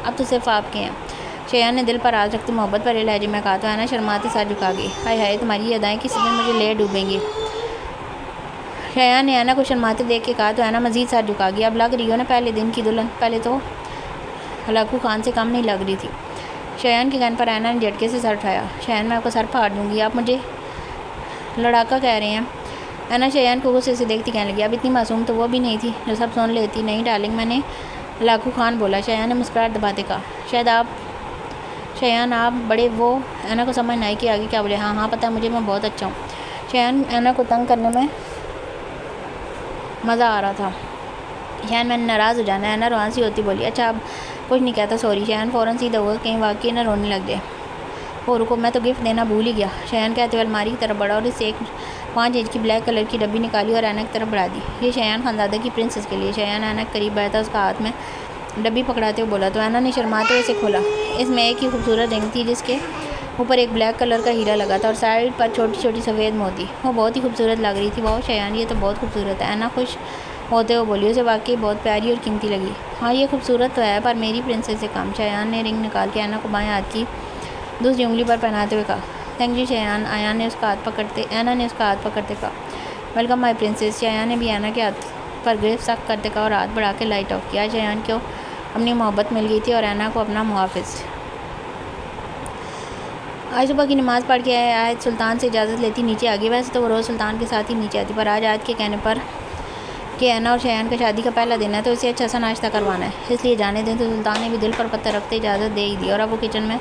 अब तो सिर्फ आपके हैं। शयान ने दिल पर हाथ रखते मोहब्बत पर लहजे में कहा तो ऐना शर्माते सर झुका गई। हाय हाय, तुम्हारी अदाएँ किसी दिन मुझे ले डूबेंगी। शयान ने ऐना को शर्माते देख के कहा तो ऐना मज़ीद सर झुका गई। अब लग रही हो ना पहले दिन की दुल्हन, पहले तो हलाकू खान से कम नहीं लग रही थी। शयान के कहने पर ऐना ने झटके से सर उठाया। शयान मैं आपको सर फाड़ दूँगी, आप मुझे लड़ाका कह रहे हैं? ऐना शयान को गुस्से से देखती कहने लगी। अब इतनी मासूम तो वो भी नहीं थी जो सब सुन लेती। नहीं डार्लिंग, मैंने हलाकू खान बोला। शयान ने मुस्कुराहट दबाते कहा। शायद आप शयान आप बड़े वो। ऐना को समझ नहीं कि आगे क्या बोले। हाँ हाँ पता है मुझे, मैं बहुत अच्छा हूँ। शयान ऐना को तंग करने में मज़ा आ रहा था। शयान मैंने नाराज़ हो जाना है। ऐना रोहान सी होती बोली। अच्छा अब कुछ नहीं कहता, सॉरी। शयान फ़ौरन सीधा हुआ, कहीं वाकई ना रोने लग गए। हो रुको, मैं तो गिफ्ट देना भूल ही गया। शयान कहते हुए अलमारी की तरफ बढ़ा और इससे एक 5 इंच की ब्लैक कलर की डब्बी निकाली और ऐना की तरफ बढ़ा दी। ये शयान खानदादा की प्रिंसेस के लिए। शयान ऐना के करीब बैठा, उसका हाथ में डब्बी पकड़ाते हुए बोला तो ऐना ने शर्माते हुए इसे खोला। इसमें एक ही खूबसूरत रिंग थी जिसके ऊपर एक ब्लैक कलर का हीरा लगा था और साइड पर छोटी छोटी सफ़ेद मोती। वो बहुत ही खूबसूरत लग रही थी। बहुत शयान, ये तो बहुत खूबसूरत है। ऐना खुश होते हुए बोली, उसे वाकई बहुत प्यारी और कीमती लगी। हाँ, ये खूबसूरत तो है, पर मेरी प्रिंसेस से कम। शयान ने रिंग निकाल के ऐना को बाएं हाथ की दूसरी उंगली पर पहनाते हुए कहा। Thank you Shayan. ऐना ने उसका हाथ पकड़ते कहा, वेलकम माई प्रिंसेस। शयान ने भी ऐना के हाथ पर ग्रिप सख्त करते कहा और हाथ बढ़ा के लाइट ऑफ किया। शयान को अपनी मोहब्बत मिल गई थी और ऐना को अपना मुहाफिज। आज सुबह की नमाज़ पढ़ के आयत सुल्तान से इजाज़त लेती नीचे आ गई। वैसे तो वो रोज़ सुल्तान के साथ ही नीचे आती, पर आज आयत के कहने पर कि ऐना और शयान का शादी का पहला दिन है तो इसे अच्छा सा नाश्ता करवाना है, इसलिए जाने दें। तो सुल्तान ने भी दिल पर पत्थर रखते इजाज़त दे ही दी और अब वो किचन में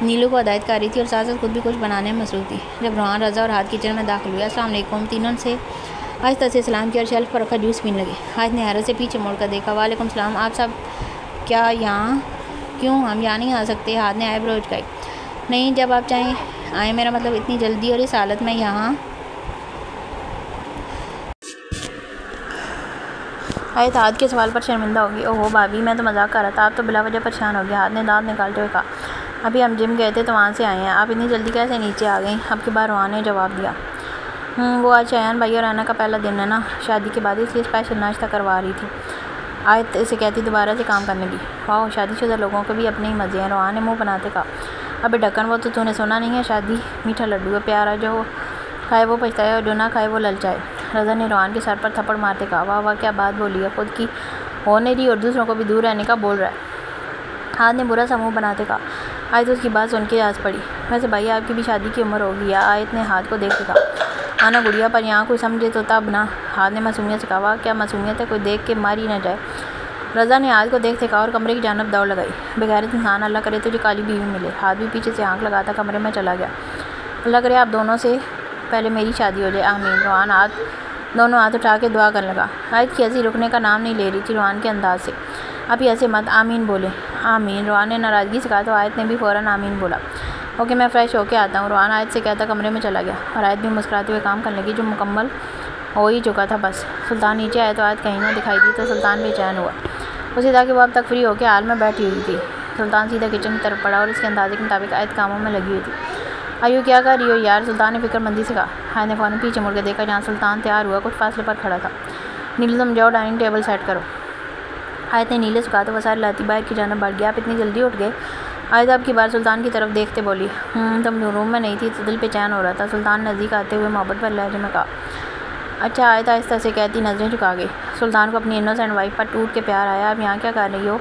नीलू को हदायत कर रही थी और साथ साथ खुद भी कुछ बनाने में मसरूफ़ थी। जब रोहान, रज़ा और हाथ किचन में दाखिल हुआ, अस्सलाम वालेकुम, तीनों से आहिस्ता से सलाम किया और शेल्फ पर रखा जूस पीने लगे। हाथ ने हैरत से पीछे मुड़कर देखा। वालेकुम सलाम, आप सब क्या यहाँ? क्यों, हम यहाँ नहीं आ सकते? हाथ ने आईब्रो उचकाई। नहीं, जब आप चाहें आए, मेरा मतलब इतनी जल्दी और इस हालत में यहाँ? आयत हाथ के सवाल पर शर्मिंदा होगी। ओहो भाभी, मैं तो मजाक कर रहा था, आप तो बिला वजह परेशान हो गया। हाथ ने दांत निकालते हुए कहा, अभी हम जिम गए थे तो वहाँ से आए हैं, आप इतनी जल्दी कैसे नीचे आ गई? अब की बार रोहान ने जवाब दिया, वो आज शयान भाई और ऐना का पहला दिन है ना शादी के बाद, इसलिए स्पेशल नाश्ता करवा रही थी। आयत इसे कहती दोबारा से काम करने दी। वाह, शादीशुदा लोगों के भी अपने ही मज़े हैं। रोहान ने मुँह बनाते कहा, अबे ढक्कन, वो तो तूने सुना नहीं है, शादी मीठा लड्डू है, प्यारा, जो खाए वो पछताए और जो ना खाए वो ललचाए। रज़ा ने रोहान के सर पर थप्पड़ मारते कहा, वाह वाह, क्या बात बोली है, खुद की हो नहीं रही और दूसरों को भी दूर रहने का बोल रहा है। हाथ ने बुरा सा मुँह बनाते कहा। आयत उसकी बात सुन के आस पड़ी। वैसे भाई, आपकी भी शादी की उम्र होगी या? आयत ने हाथ को देख के कहा, आना गुड़िया, पर यहाँ कोई समझे तो तब ना। हाथ ने मासूमियत से कहा, वाह क्या मासूमियत है, कोई देख के मारी ना जाए। रज़ा ने हाथ को देखते कहा और कमरे की जानब दौड़ लगाई। बेगैरत इंसान, अल्लाह करे तुझे काली बीवी मिले। हाथ भी पीछे से आँख लगाता कमरे में चला गया। अल्लाह करे आप दोनों से पहले मेरी शादी हो जाए, आमीन। रोहान दोनों हाथ उठा के दुआ करने लगा। आयत की हंसी रुकने का नाम नहीं ले रही थी रोहान के अंदाज से। अभी ऐसे मत, आमीन बोले। आमीन, रोहान ने नाराज़गी से कहा तो आयत ने भी फ़ौरन आमीन बोला। ओके, मैं फ़्रेश होके आता हूँ। रोहान आयत से कहता कमरे में चला गया और आयत भी मुस्कुराते हुए काम करने लगी, जो मुकम्मल हो ही चुका था। बस सुल्तान नीचे आया तो आयत कहीं ना दिखाई दी तो सुल्तान बेचैन हुआ। उसे था कि वो अब तक फ्री होकर हाल में बैठी हुई थी। सुल्तान सीधा किचन की तरफ पड़ा और इसके अंदाजे के मुताबिक आयत कामों में लगी हुई थी। आयु, क्या कर रही हो यार? सुल्तान ने फिक्रमंदी से कहा। आयत ने फ़ौरन पीछे मुड़ के देखा जहाँ सुल्तान तैयार हुआ कुछ फासले पर खड़ा था। नीले, तुम जाओ डाइनिंग टेबल सेट करो। आयत ने नीले से कहा तो वसार लाती बाहर की जानब बढ़ गया। आप इतनी जल्दी उठ गए? आयत अब की बार सुल्तान की तरफ देखते बोली। तुम रूम में नहीं थी तो दिल बेचैन हो रहा था। सुल्तान नज़दीक आते हुए मोहब्बत पर लहजे में कहा। अच्छा, आयत आहिस्ता से कहती नज़रें झुका गई। सुल्तान को अपनी इनोसेंट वाइफ पर टूट के प्यार आया। अब यहाँ क्या कर रही हो?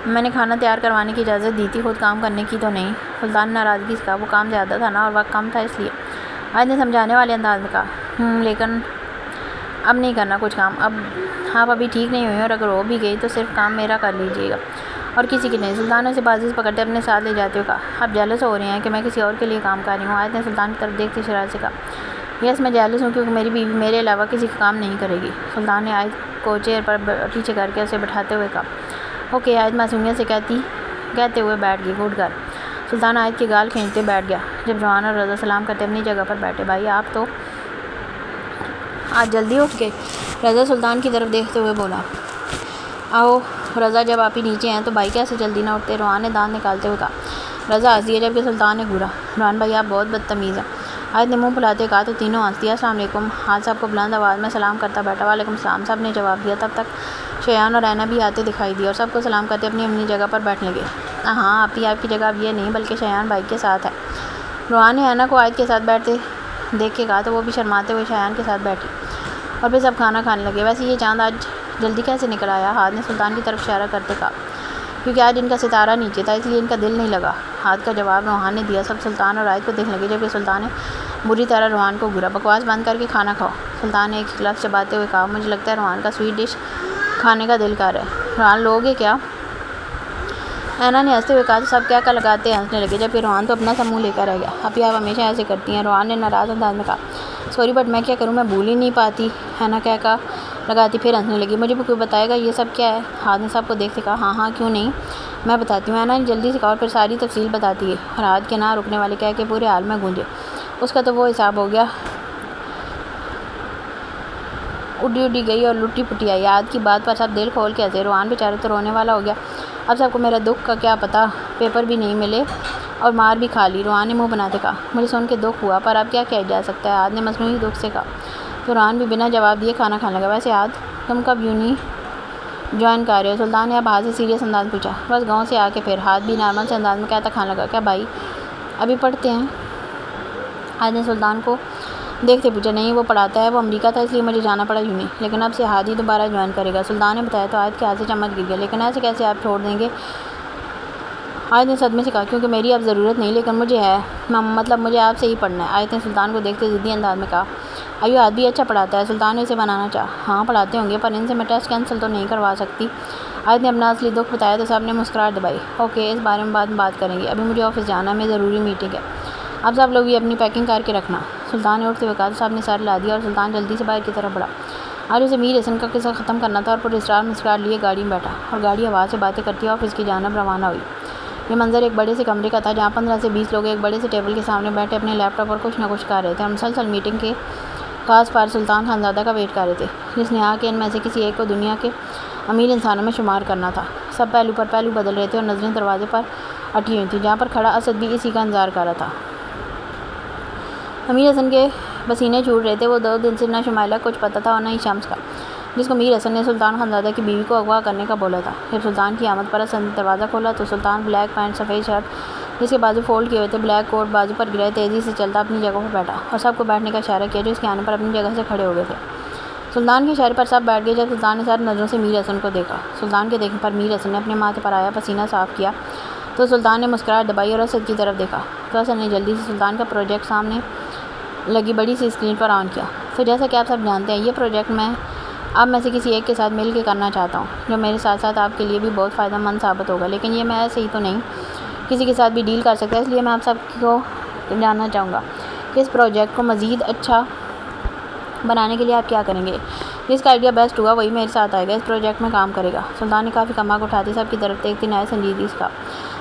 मैंने खाना तैयार करवाने की इजाज़त दी थी, खुद काम करने की तो नहीं। सुल्तान नाराज़गी से कहा, वो काम ज़्यादा था ना और वक्त कम था इसलिए। आयत ने समझाने वाले अंदाज में कहा, लेकिन अब नहीं करना कुछ काम। अब आप अभी ठीक नहीं हुई और अगर हो भी गई तो सिर्फ काम मेरा कर लीजिएगा और किसी की नहीं। सुल्तान ने उसे बाजू से पकड़ते अपने साथ ले जाते हुए कहा, आप जेलस हो रहे हैं कि मैं किसी और के लिए काम कर रही हूँ? आयत ने सुल्तान की तरफ देखते शरारत से कहा, यस, मैं जेलस हूँ क्योंकि मेरी बीवी मेरे अलावा किसी का काम नहीं करेगी। सुल्तान ने आयत को चेयर पर पीछे करके उसे बैठाते हुए कहा, ओके। आयत मासूमियत से कहते हुए बैठ गई घुट कर। सुल्तान आयत की गाल खींचते बैठ गया। जब रोहान और रज़ा सलाम करते अपनी जगह पर बैठे। भाई, आप तो आज जल्दी उठ गए? रज़ा सुल्तान की तरफ देखते हुए बोला। आओ रज़ा, जब आप ही नीचे हैं तो भाई कैसे जल्दी ना उठते? रोहान ने दांत निकालते हुए कहा। रज़ा हंस दिया जबकि सुल्तान ने घूरा। रोहान भाई, आप बहुत बदतमीज़ हैं। आयत ने मुंह फुलाते कहा तो तीनों हंस दिया। अस्सलाम वालेकुम। हाथ साहब को बुलंद आवाज़ में सलाम करता बैठा। वालेकुम सलाम, सब ने जवाब दिया। तब तक शयान और ऐना भी आते दिखाई दिए और सबको सलाम करते अपनी अपनी जगह पर बैठने लगे। हाँ, आप ही आपकी जगह अब ये नहीं बल्कि शयान भाई के साथ है। रोहान ने ऐना को आयत के साथ बैठते देख के कहा तो वो भी शर्माते हुए शयान के साथ बैठी और फिर सब खाना खाने लगे। वैसे ये चाँद आज जल्दी कैसे निकल आया? हाथ ने सुल्तान की तरफ इशारा करते कहा, क्योंकि आज इनका सितारा नीचे था इसलिए इनका दिल नहीं लगा। हाथ का जवाब रोहान ने दिया। सब सुल्तान और आयत को देखने लगे जबकि सुल्तान ने बुरी तरह रोहान को घूरा। बकवास बंद करके खाना खाओ। सुल्तान ने एक लफ्ज़ चबाते हुए कहा, मुझे लगता है रोहान का स्वीट डिश खाने का दिल कर रहा है। रोहान लोगे क्या? ऐना ने हंसते हुए कहा तो सब क्या का लगाते हंसने लगे जबकि रोहान तो अपना सा मुँह लेकर रह गया। अभी आप हमेशा ऐसे करती हैं। रोहान ने नाराज़ अंदाज में कहा, सॉरी बट मैं क्या करूँ, मैं भूल ही नहीं पाती। ऐना क्या का लगाती फिर हंसने लगी। मुझे भी कोई बताएगा ये सब क्या है? हाथ ने सबको देखते कहा, हाँ हाँ क्यों नहीं, मैं बताती हूँ। ऐना ने जल्दी से कहा और फिर सारी तफसील बताती है और हाथ के ना रुकने वाले कह के पूरे हाल में गूंजे। उसका तो वो हिसाब हो गया, उड़ी गई और लुटी पुटी आई। याद की बात पर सब दिल खोल के हंसे। रोहान बेचारा तो रोने वाला हो गया। अब सबको मेरा दुख का क्या पता, पेपर भी नहीं मिले और मार भी खा ली। रुहान ने मुँह बनाते कहा, मुझे सुन के दुख हुआ, पर अब क्या किया जा सकता है। आद ने मसनूई दुख से कहा। तो रुहान भी बिना जवाब दिए खाना खाने लगा। वैसे आद, तुम कब यूनी ज्वाइन कर रहे हो? सुल्तान ने अब हाथ से सीरियस अंदाज में पूछा। बस गाँव से आके फिर। हाथ भी नॉर्मल से अंदाज में कहता खाने लगा। क्या भाई अभी पढ़ते हैं? आज ने सुल्तान को देखते पूछा। नहीं, वो पढ़ाता है, वो अमेरिका था इसलिए मुझे जाना पड़ा यूनी, लेकिन अब से हादी दोबारा ज्वाइन करेगा। सुल्तान ने बताया। तो आयत के हाथ से चम्मच गिर गया। लेकिन ऐसे कैसे आप छोड़ देंगे? आयत ने सदमे से कहा, क्योंकि मेरी अब ज़रूरत नहीं, लेकिन मुझे है, मतलब मुझे आपसे ही पढ़ना है। आयत ने सुल्तान को देखते ज़िद्दी अंदाज में कहा। अयो आद भी अच्छा पढ़ाता है? सुल्तान ने इसे बनाना चाहा। हाँ पढ़ाते होंगे, पर इनसे मैं टेस्ट कैंसिल तो नहीं करवा सकती। आयत ने अपना असली दुख बताया तो सब ने मुस्कुराहट दबाई। ओके, इस बारे में बाद में बात करेंगे, अभी मुझे ऑफिस जाना है, मैं ज़रूरी मीटिंग है। अब सब लोग भी अपनी पैकिंग करके रखना। सुल्तान ने उठते हुए कहा। तो साहब ने सर ला दिया और सुल्तान जल्दी से बाहर की तरफ बढ़ा। आज उसे मीर हसन का किस्सा ख़त्म करना था और पुरस्कार मुस्कुराहट लिए गाड़ी में बैठा और गाड़ी आवाज़ से बातें करती ऑफिस की जानब रवाना हुई। ये मंजर एक बड़े से कमरे का था जहाँ 15 से 20 लोग एक बड़े से टेबल के सामने बैठे अपने लैपटॉप पर कुछ न कुछ कर रहे थे और मुसलसल मीटिंग के खास पार सुल्तान खानज़ादा का वेट कर रहे थे, जिसने आके इनमें से किसी एक को दुनिया के अमीर इंसानों में शुमार करना था। सब पहलू पर पहलू बदल रहे थे और नजरें दरवाजे पर अटी हुई थी, जहाँ पर खड़ा असद भी इसी का इंतजार कर रहा था। मीर हसन के पसीने छूट रहे थे। वो 2 दिन से न शुमाइला कुछ पता था और न ही शम्स का, जिसको मीर हसन ने सुल्तान खानज़ादा की बीवी को अगवा करने का बोला था। जब सुल्तान की आमद पर असद ने दरवाज़ा खोला तो सुल्तान ब्लैक पैंट, सफ़ेद शर्ट जिसके बाजू फोल्ड किए हुए थे, ब्लैक कोट बाजू पर गिराए, तेज़ी से चलता अपनी जगह पर बैठा और सबको बैठने का इशारा किया, जो इसके आने पर अपनी जगह से खड़े हो गए थे। सुल्तान के इशारे पर सब बैठ गए। जब सुल्तान ने सारी नज़रों से मीर हसन को देखा, सुल्तान के देखने पर मीर हसन ने अपने माथे पर आया पसीना साफ़ किया तो सुल्तान ने मुस्कुराहट दबाई और असद की तरफ देखा। तो असद ने जल्दी से सुल्तान का प्रोजेक्ट सामने लगी बड़ी सी स्क्रीन पर ऑन किया। तो जैसा कि आप सब जानते हैं, ये प्रोजेक्ट मैं अब में से किसी एक के साथ मिल के करना चाहता हूँ, जो मेरे साथ साथ आपके लिए भी बहुत फ़ायदेमंद साबित होगा। लेकिन ये मैं ऐसे ही तो नहीं किसी के साथ भी डील कर सकता, इसलिए मैं आप सबको जानना चाहूँगा कि इस प्रोजेक्ट को मज़ीद अच्छा बनाने के लिए आप क्या करेंगे। जिसका आइडिया बेस्ट हुआ वही मेरे साथ आएगा, इस प्रोजेक्ट में काम करेगा। सुल्तान ने काफ़ी कमाक उठाते सब की तरफ देखती नए संजीदगी का।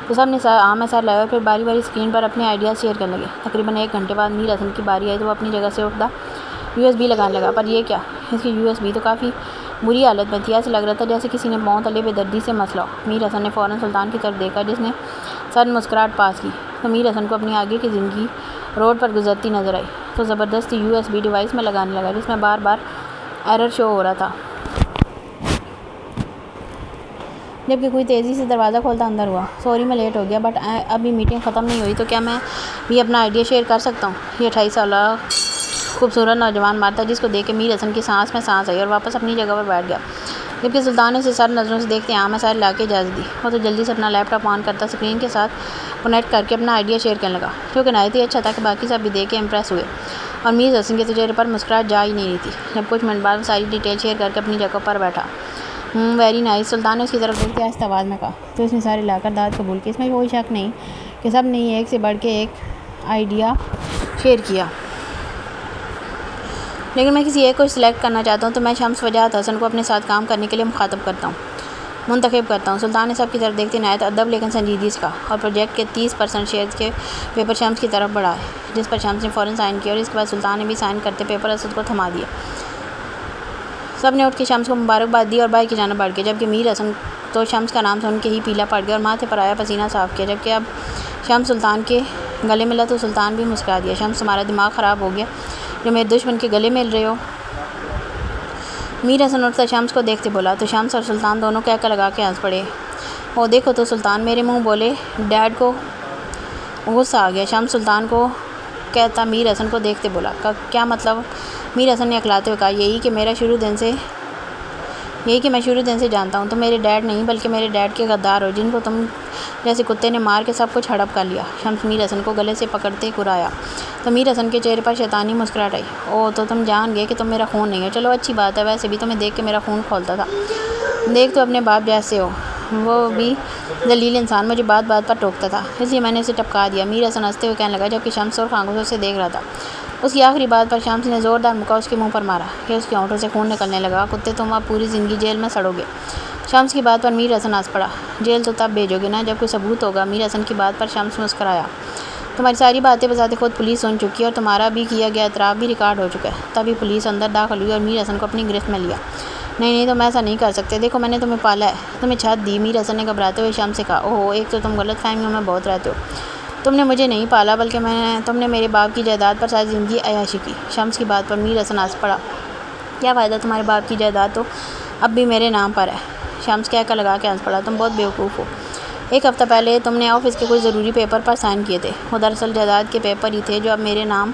तो सब ने आम सर लगाया, फिर बारी बारी स्क्रीन पर अपने आइडियाज़ शेयर करने लगे। तकरीबन 1 घंटे बाद मीर हसन की बारी आई तो वो अपनी जगह से उठता USB लगाने लगा। पर यह क्या, इसकी USB तो काफ़ी बुरी हालत में थी। ऐसे लग रहा था जैसे किसी ने पाँव तले बेदर्दी से मसला हो। मीर हसन ने फ़ौरन सुल्तान की तरफ देखा, जिसने सर मुस्कुराहट पास की। तो मीर हसन को अपनी आगे की ज़िंदगी रोड पर गुजरती नजर आई तो ज़बरदस्ती USB डिवाइस में लगाने लगा, जिसमें बार बार एरर शो हो रहा था। जबकि कोई तेज़ी से दरवाज़ा खोलता अंदर हुआ। सॉरी मैं लेट हो गया, बट अभी मीटिंग ख़त्म नहीं हुई, तो क्या मैं भी अपना आइडिया शेयर कर सकता हूँ? ये 28 साल खूबसूरत नौजवान मर्द था, जिसको देख के मीर हसन की सांस में सांस आई और वापस अपनी जगह पर बैठ गया। जबकि सुल्तान ने उसे सर नज़रों से देखते आम सारे ला के इजाज़त दी। वो तो जल्दी से अपना लैपटॉप ऑन करता स्क्रीन के साथ कनेक्ट करके अपना आइडिया शेयर करने लगा, जो कि नहायत ही अच्छा था कि बाकी सब भी देख के इम्प्रेस हुए। और मीर हसन के चेहरे पर मुस्कुराहट जा ही नहीं रही थी। जब कुछ मिनट बाद सारी डिटेल शेयर करके अपनी जगह पर बैठा। वेरी नाइस, सुल्तान ने उसकी तरफ देखते आहिस्ता आवाज़ में कहा। तो उसने सारे लाकर दाद कबूल की। इसमें कोई शक नहीं कि सब ने एक से बढ़ के एक आइडिया शेयर किया, लेकिन मैं किसी एक को सिलेक्ट करना चाहता हूँ, तो मैं शम्स वजाहत हसन को अपने साथ काम करने के लिए मुखातब करता हूँ, मुंतखब करता हूँ। सुल्तान ने सब की तरफ देखते नहायत अदब लेकिन संजीदगी से कहा और प्रोजेक्ट के 30% शेयर्स के पेपर शम्स की तरफ बढ़ाए, जिस पर शम्स ने फ़ौरन साइन किया और इसके बाद सुल्तान ने भी साइन करते पेपर असद को थमा दिया। सब ने उठ के शम्स को मुबारकबाद दी और बाहर की जाना बढ़ गया। जबकि मीर हसन तो शम्स का नाम सुन के ही पीला पड़ गया और माथे पर आया पसीना साफ़ किया। जबकि अब शम्स सुल्तान के गले मिला तो सुल्तान भी मुस्कुरा दिया। शम्स, तुम्हारा दिमाग ख़राब हो गया जो मेरे दुश्मन के गले मिल रहे हो? मीर हसन उठता शम्स को देखते बोला। तो शम्स और सुल्तान दोनों कहकर लगा के हंस पड़े। ओ देखो तो सुल्तान मेरे मुंह बोले। डैड को गुस्सा आ गया। शम्स सुल्तान को कहता मीर हसन को देखते बोला, क्या मतलब? मीर हसन ने अखलाते हुए कहा, यही कि मैं शुरू दिन से जानता हूँ। तुम मेरे डैड नहीं बल्कि मेरे डैड के गद्दार हो, जिनको तुम जैसे कुत्ते ने मार के सब कुछ हड़प कर लिया। शम्स मीर हसन को गले से पकड़ते घुराया तो मीर हसन के चेहरे पर शैतानी मुस्कुराहट आई। ओह, तो तुम जान गए कि तुम मेरा खून नहीं है। चलो अच्छी बात है, वैसे भी तुम्हें देख के मेरा खून खोलता था। देख तो अपने बाप जैसे हो, वो भी जलील इंसान मुझे बात बात पर टोकता था, इसलिए मैंने उसे टपका दिया। मीर हसन हंसते हुए कहने लगा, जबकि शम्स और खामोशी से देख रहा था। उसकी आखिरी बात पर शम्स ने ज़ोरदार मुक्का उसके मुंह पर मारा कि उसके होंठों से खून निकलने लगा। कुत्ते, तुम अब पूरी ज़िंदगी जेल में सड़ोगे। शम्स की बात पर मीर हसन हंस पड़ा। जेल तो तब भेजोगे ना जब कोई सबूत होगा। मीर हसन की बात पर शम्स मुस्कराया। तुम्हारी सारी बातें बजाते खुद पुलिस सुन चुकी है और तुम्हारा भी किया गया एतराफ़ भी रिकॉर्ड हो चुका है। तभी पुलिस अंदर दाखिल हुई और मीर हसन को अपनी गिरफ्त में लिया। नहीं, तुम ऐसा नहीं कर सकते। देखो, मैंने तुम्हें पाला है, तुम्हें छत दी। मीर हसन ने घबराते हुए शम्स से कहा। ओहो, एक तो तुम गलत फहमियों में बहुत रहते हो। तुमने मुझे नहीं पाला बल्कि तुमने मेरे बाप की जायदाद पर सारी ज़िंदगी अय्याशी की। शम्स की बात पर मीर हसन हंस पड़ा। क्या फ़ायदा, तुम्हारे बाप की जायदाद तो अब भी मेरे नाम पर है। शम्स कहकर लगा के हंस पड़ा। तुम बहुत बेवकूफ़ हो। एक हफ़्ता पहले तुमने ऑफिस के कुछ ज़रूरी पेपर पर साइन किए थे। वो दरअसल जायदाद के पेपर ही थे जो अब मेरे नाम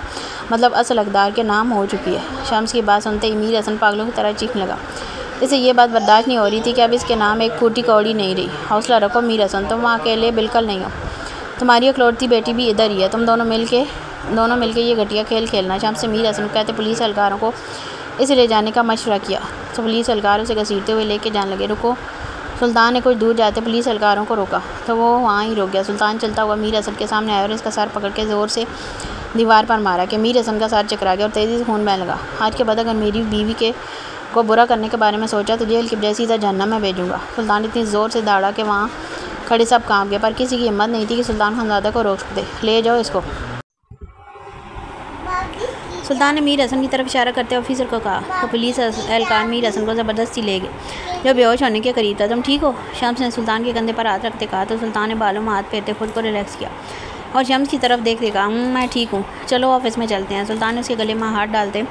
मतलब असल हकदार के नाम हो चुकी है। शम्स की बात सुनते ही मीर हसन पागलों की तरह चीखने लगा। इसे ये बात बर्दाश्त नहीं हो रही थी कि अब इसके नाम एक फूटी कौड़ी नहीं रही। हौसला रखो मीर हसन, तुम वहाँ अकेले बिल्कुल नहीं हो। तुम्हारी इकलौती बेटी भी इधर ही है। तुम दोनों मिलके ये घटिया खेल खेलना। शम्स से मीर हसन कहते पुलिस एहलकारों को इसे ले जाने का मशवरा किया तो पुलिस एहलकार उसे घसीटते हुए लेके जाने लगे। रुको, सुल्तान ने कुछ दूर जाते पुलिस एहलकारों को रोका तो वो वहाँ ही रुक गया। सुल्तान चलता हुआ मीर हसन के सामने आया और इसका सर पकड़ के ज़ोर से दीवार पर मारा कि मीर हसन का सर चकरा गया और तेज़ी से खून बहने लगा। आज के बाद अगर मेरी बीवी को बुरा करने के बारे में सोचा तो जेल की जैसी था जहन्नम में भेजूँगा। सुल्तान इतनी ज़ोर से दौड़ा कि वहाँ खड़े सब कांप गए, पर किसी की हिम्मत नहीं थी कि सुल्तान खानज़ादा को रोक सकते। ले जाओ इसको। सुल्तान ने मीर हसन की तरफ इशारा करते ऑफिसर को कहा तो पुलिस एहलकार मीर हसन को ज़बरदस्ती ले गए जो बेहोश होने के करीब था। तुम ठीक हो? शम्स ने सुल्तान के कंधे पर हाथ रखते कहा तो सुल्तान ने बालों में हाथ फेरते खुद को रिलैक्स किया और शम्स की तरफ देखते कहा मैं ठीक हूँ, चलो ऑफिस में चलते हैं। सुल्तान ने उसके गले में हाथ डालते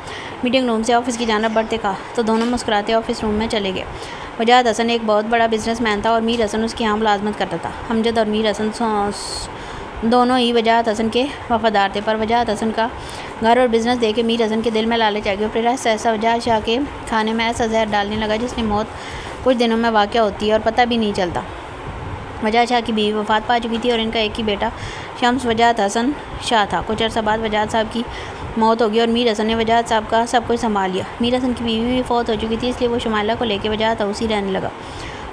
मीटिंग रूम से ऑफिस की जानब बढ़ते कहा तो दोनों मुस्कुराते ऑफिस रूम में चले गए। वजाहत हसन एक बहुत बड़ा बिजनेसमैन था और मीर हसन उसकी यहाँ मुलाजमत करता था। अमजद और मीर हसन दोनों ही वजाहत हसन के वफादार थे, पर वजाहत हसन का घर और बिज़नेस देखे मीर हसन के दिल में लालच आ गया। फिर ऐसा वजाहत शाह के खाने में ऐसा जहर डालने लगा जिसकी मौत कुछ दिनों में वाक़या होती है और पता भी नहीं चलता। वजाहत शाह की बीवी वफ़ात पा चुकी थी और इनका एक ही बेटा शम्स वजाहत हसन शाह था। कुछ अर्सा बाद वजाहत साहब की मौत हो गई और मीर हसन ने वजाहत साहब का सब कुछ संभाल लिया। मीर हसन की बीवी भी फौत हो चुकी थी, इसलिए वो शुमाइला को लेकर वजाहत हाउस ही रहने लगा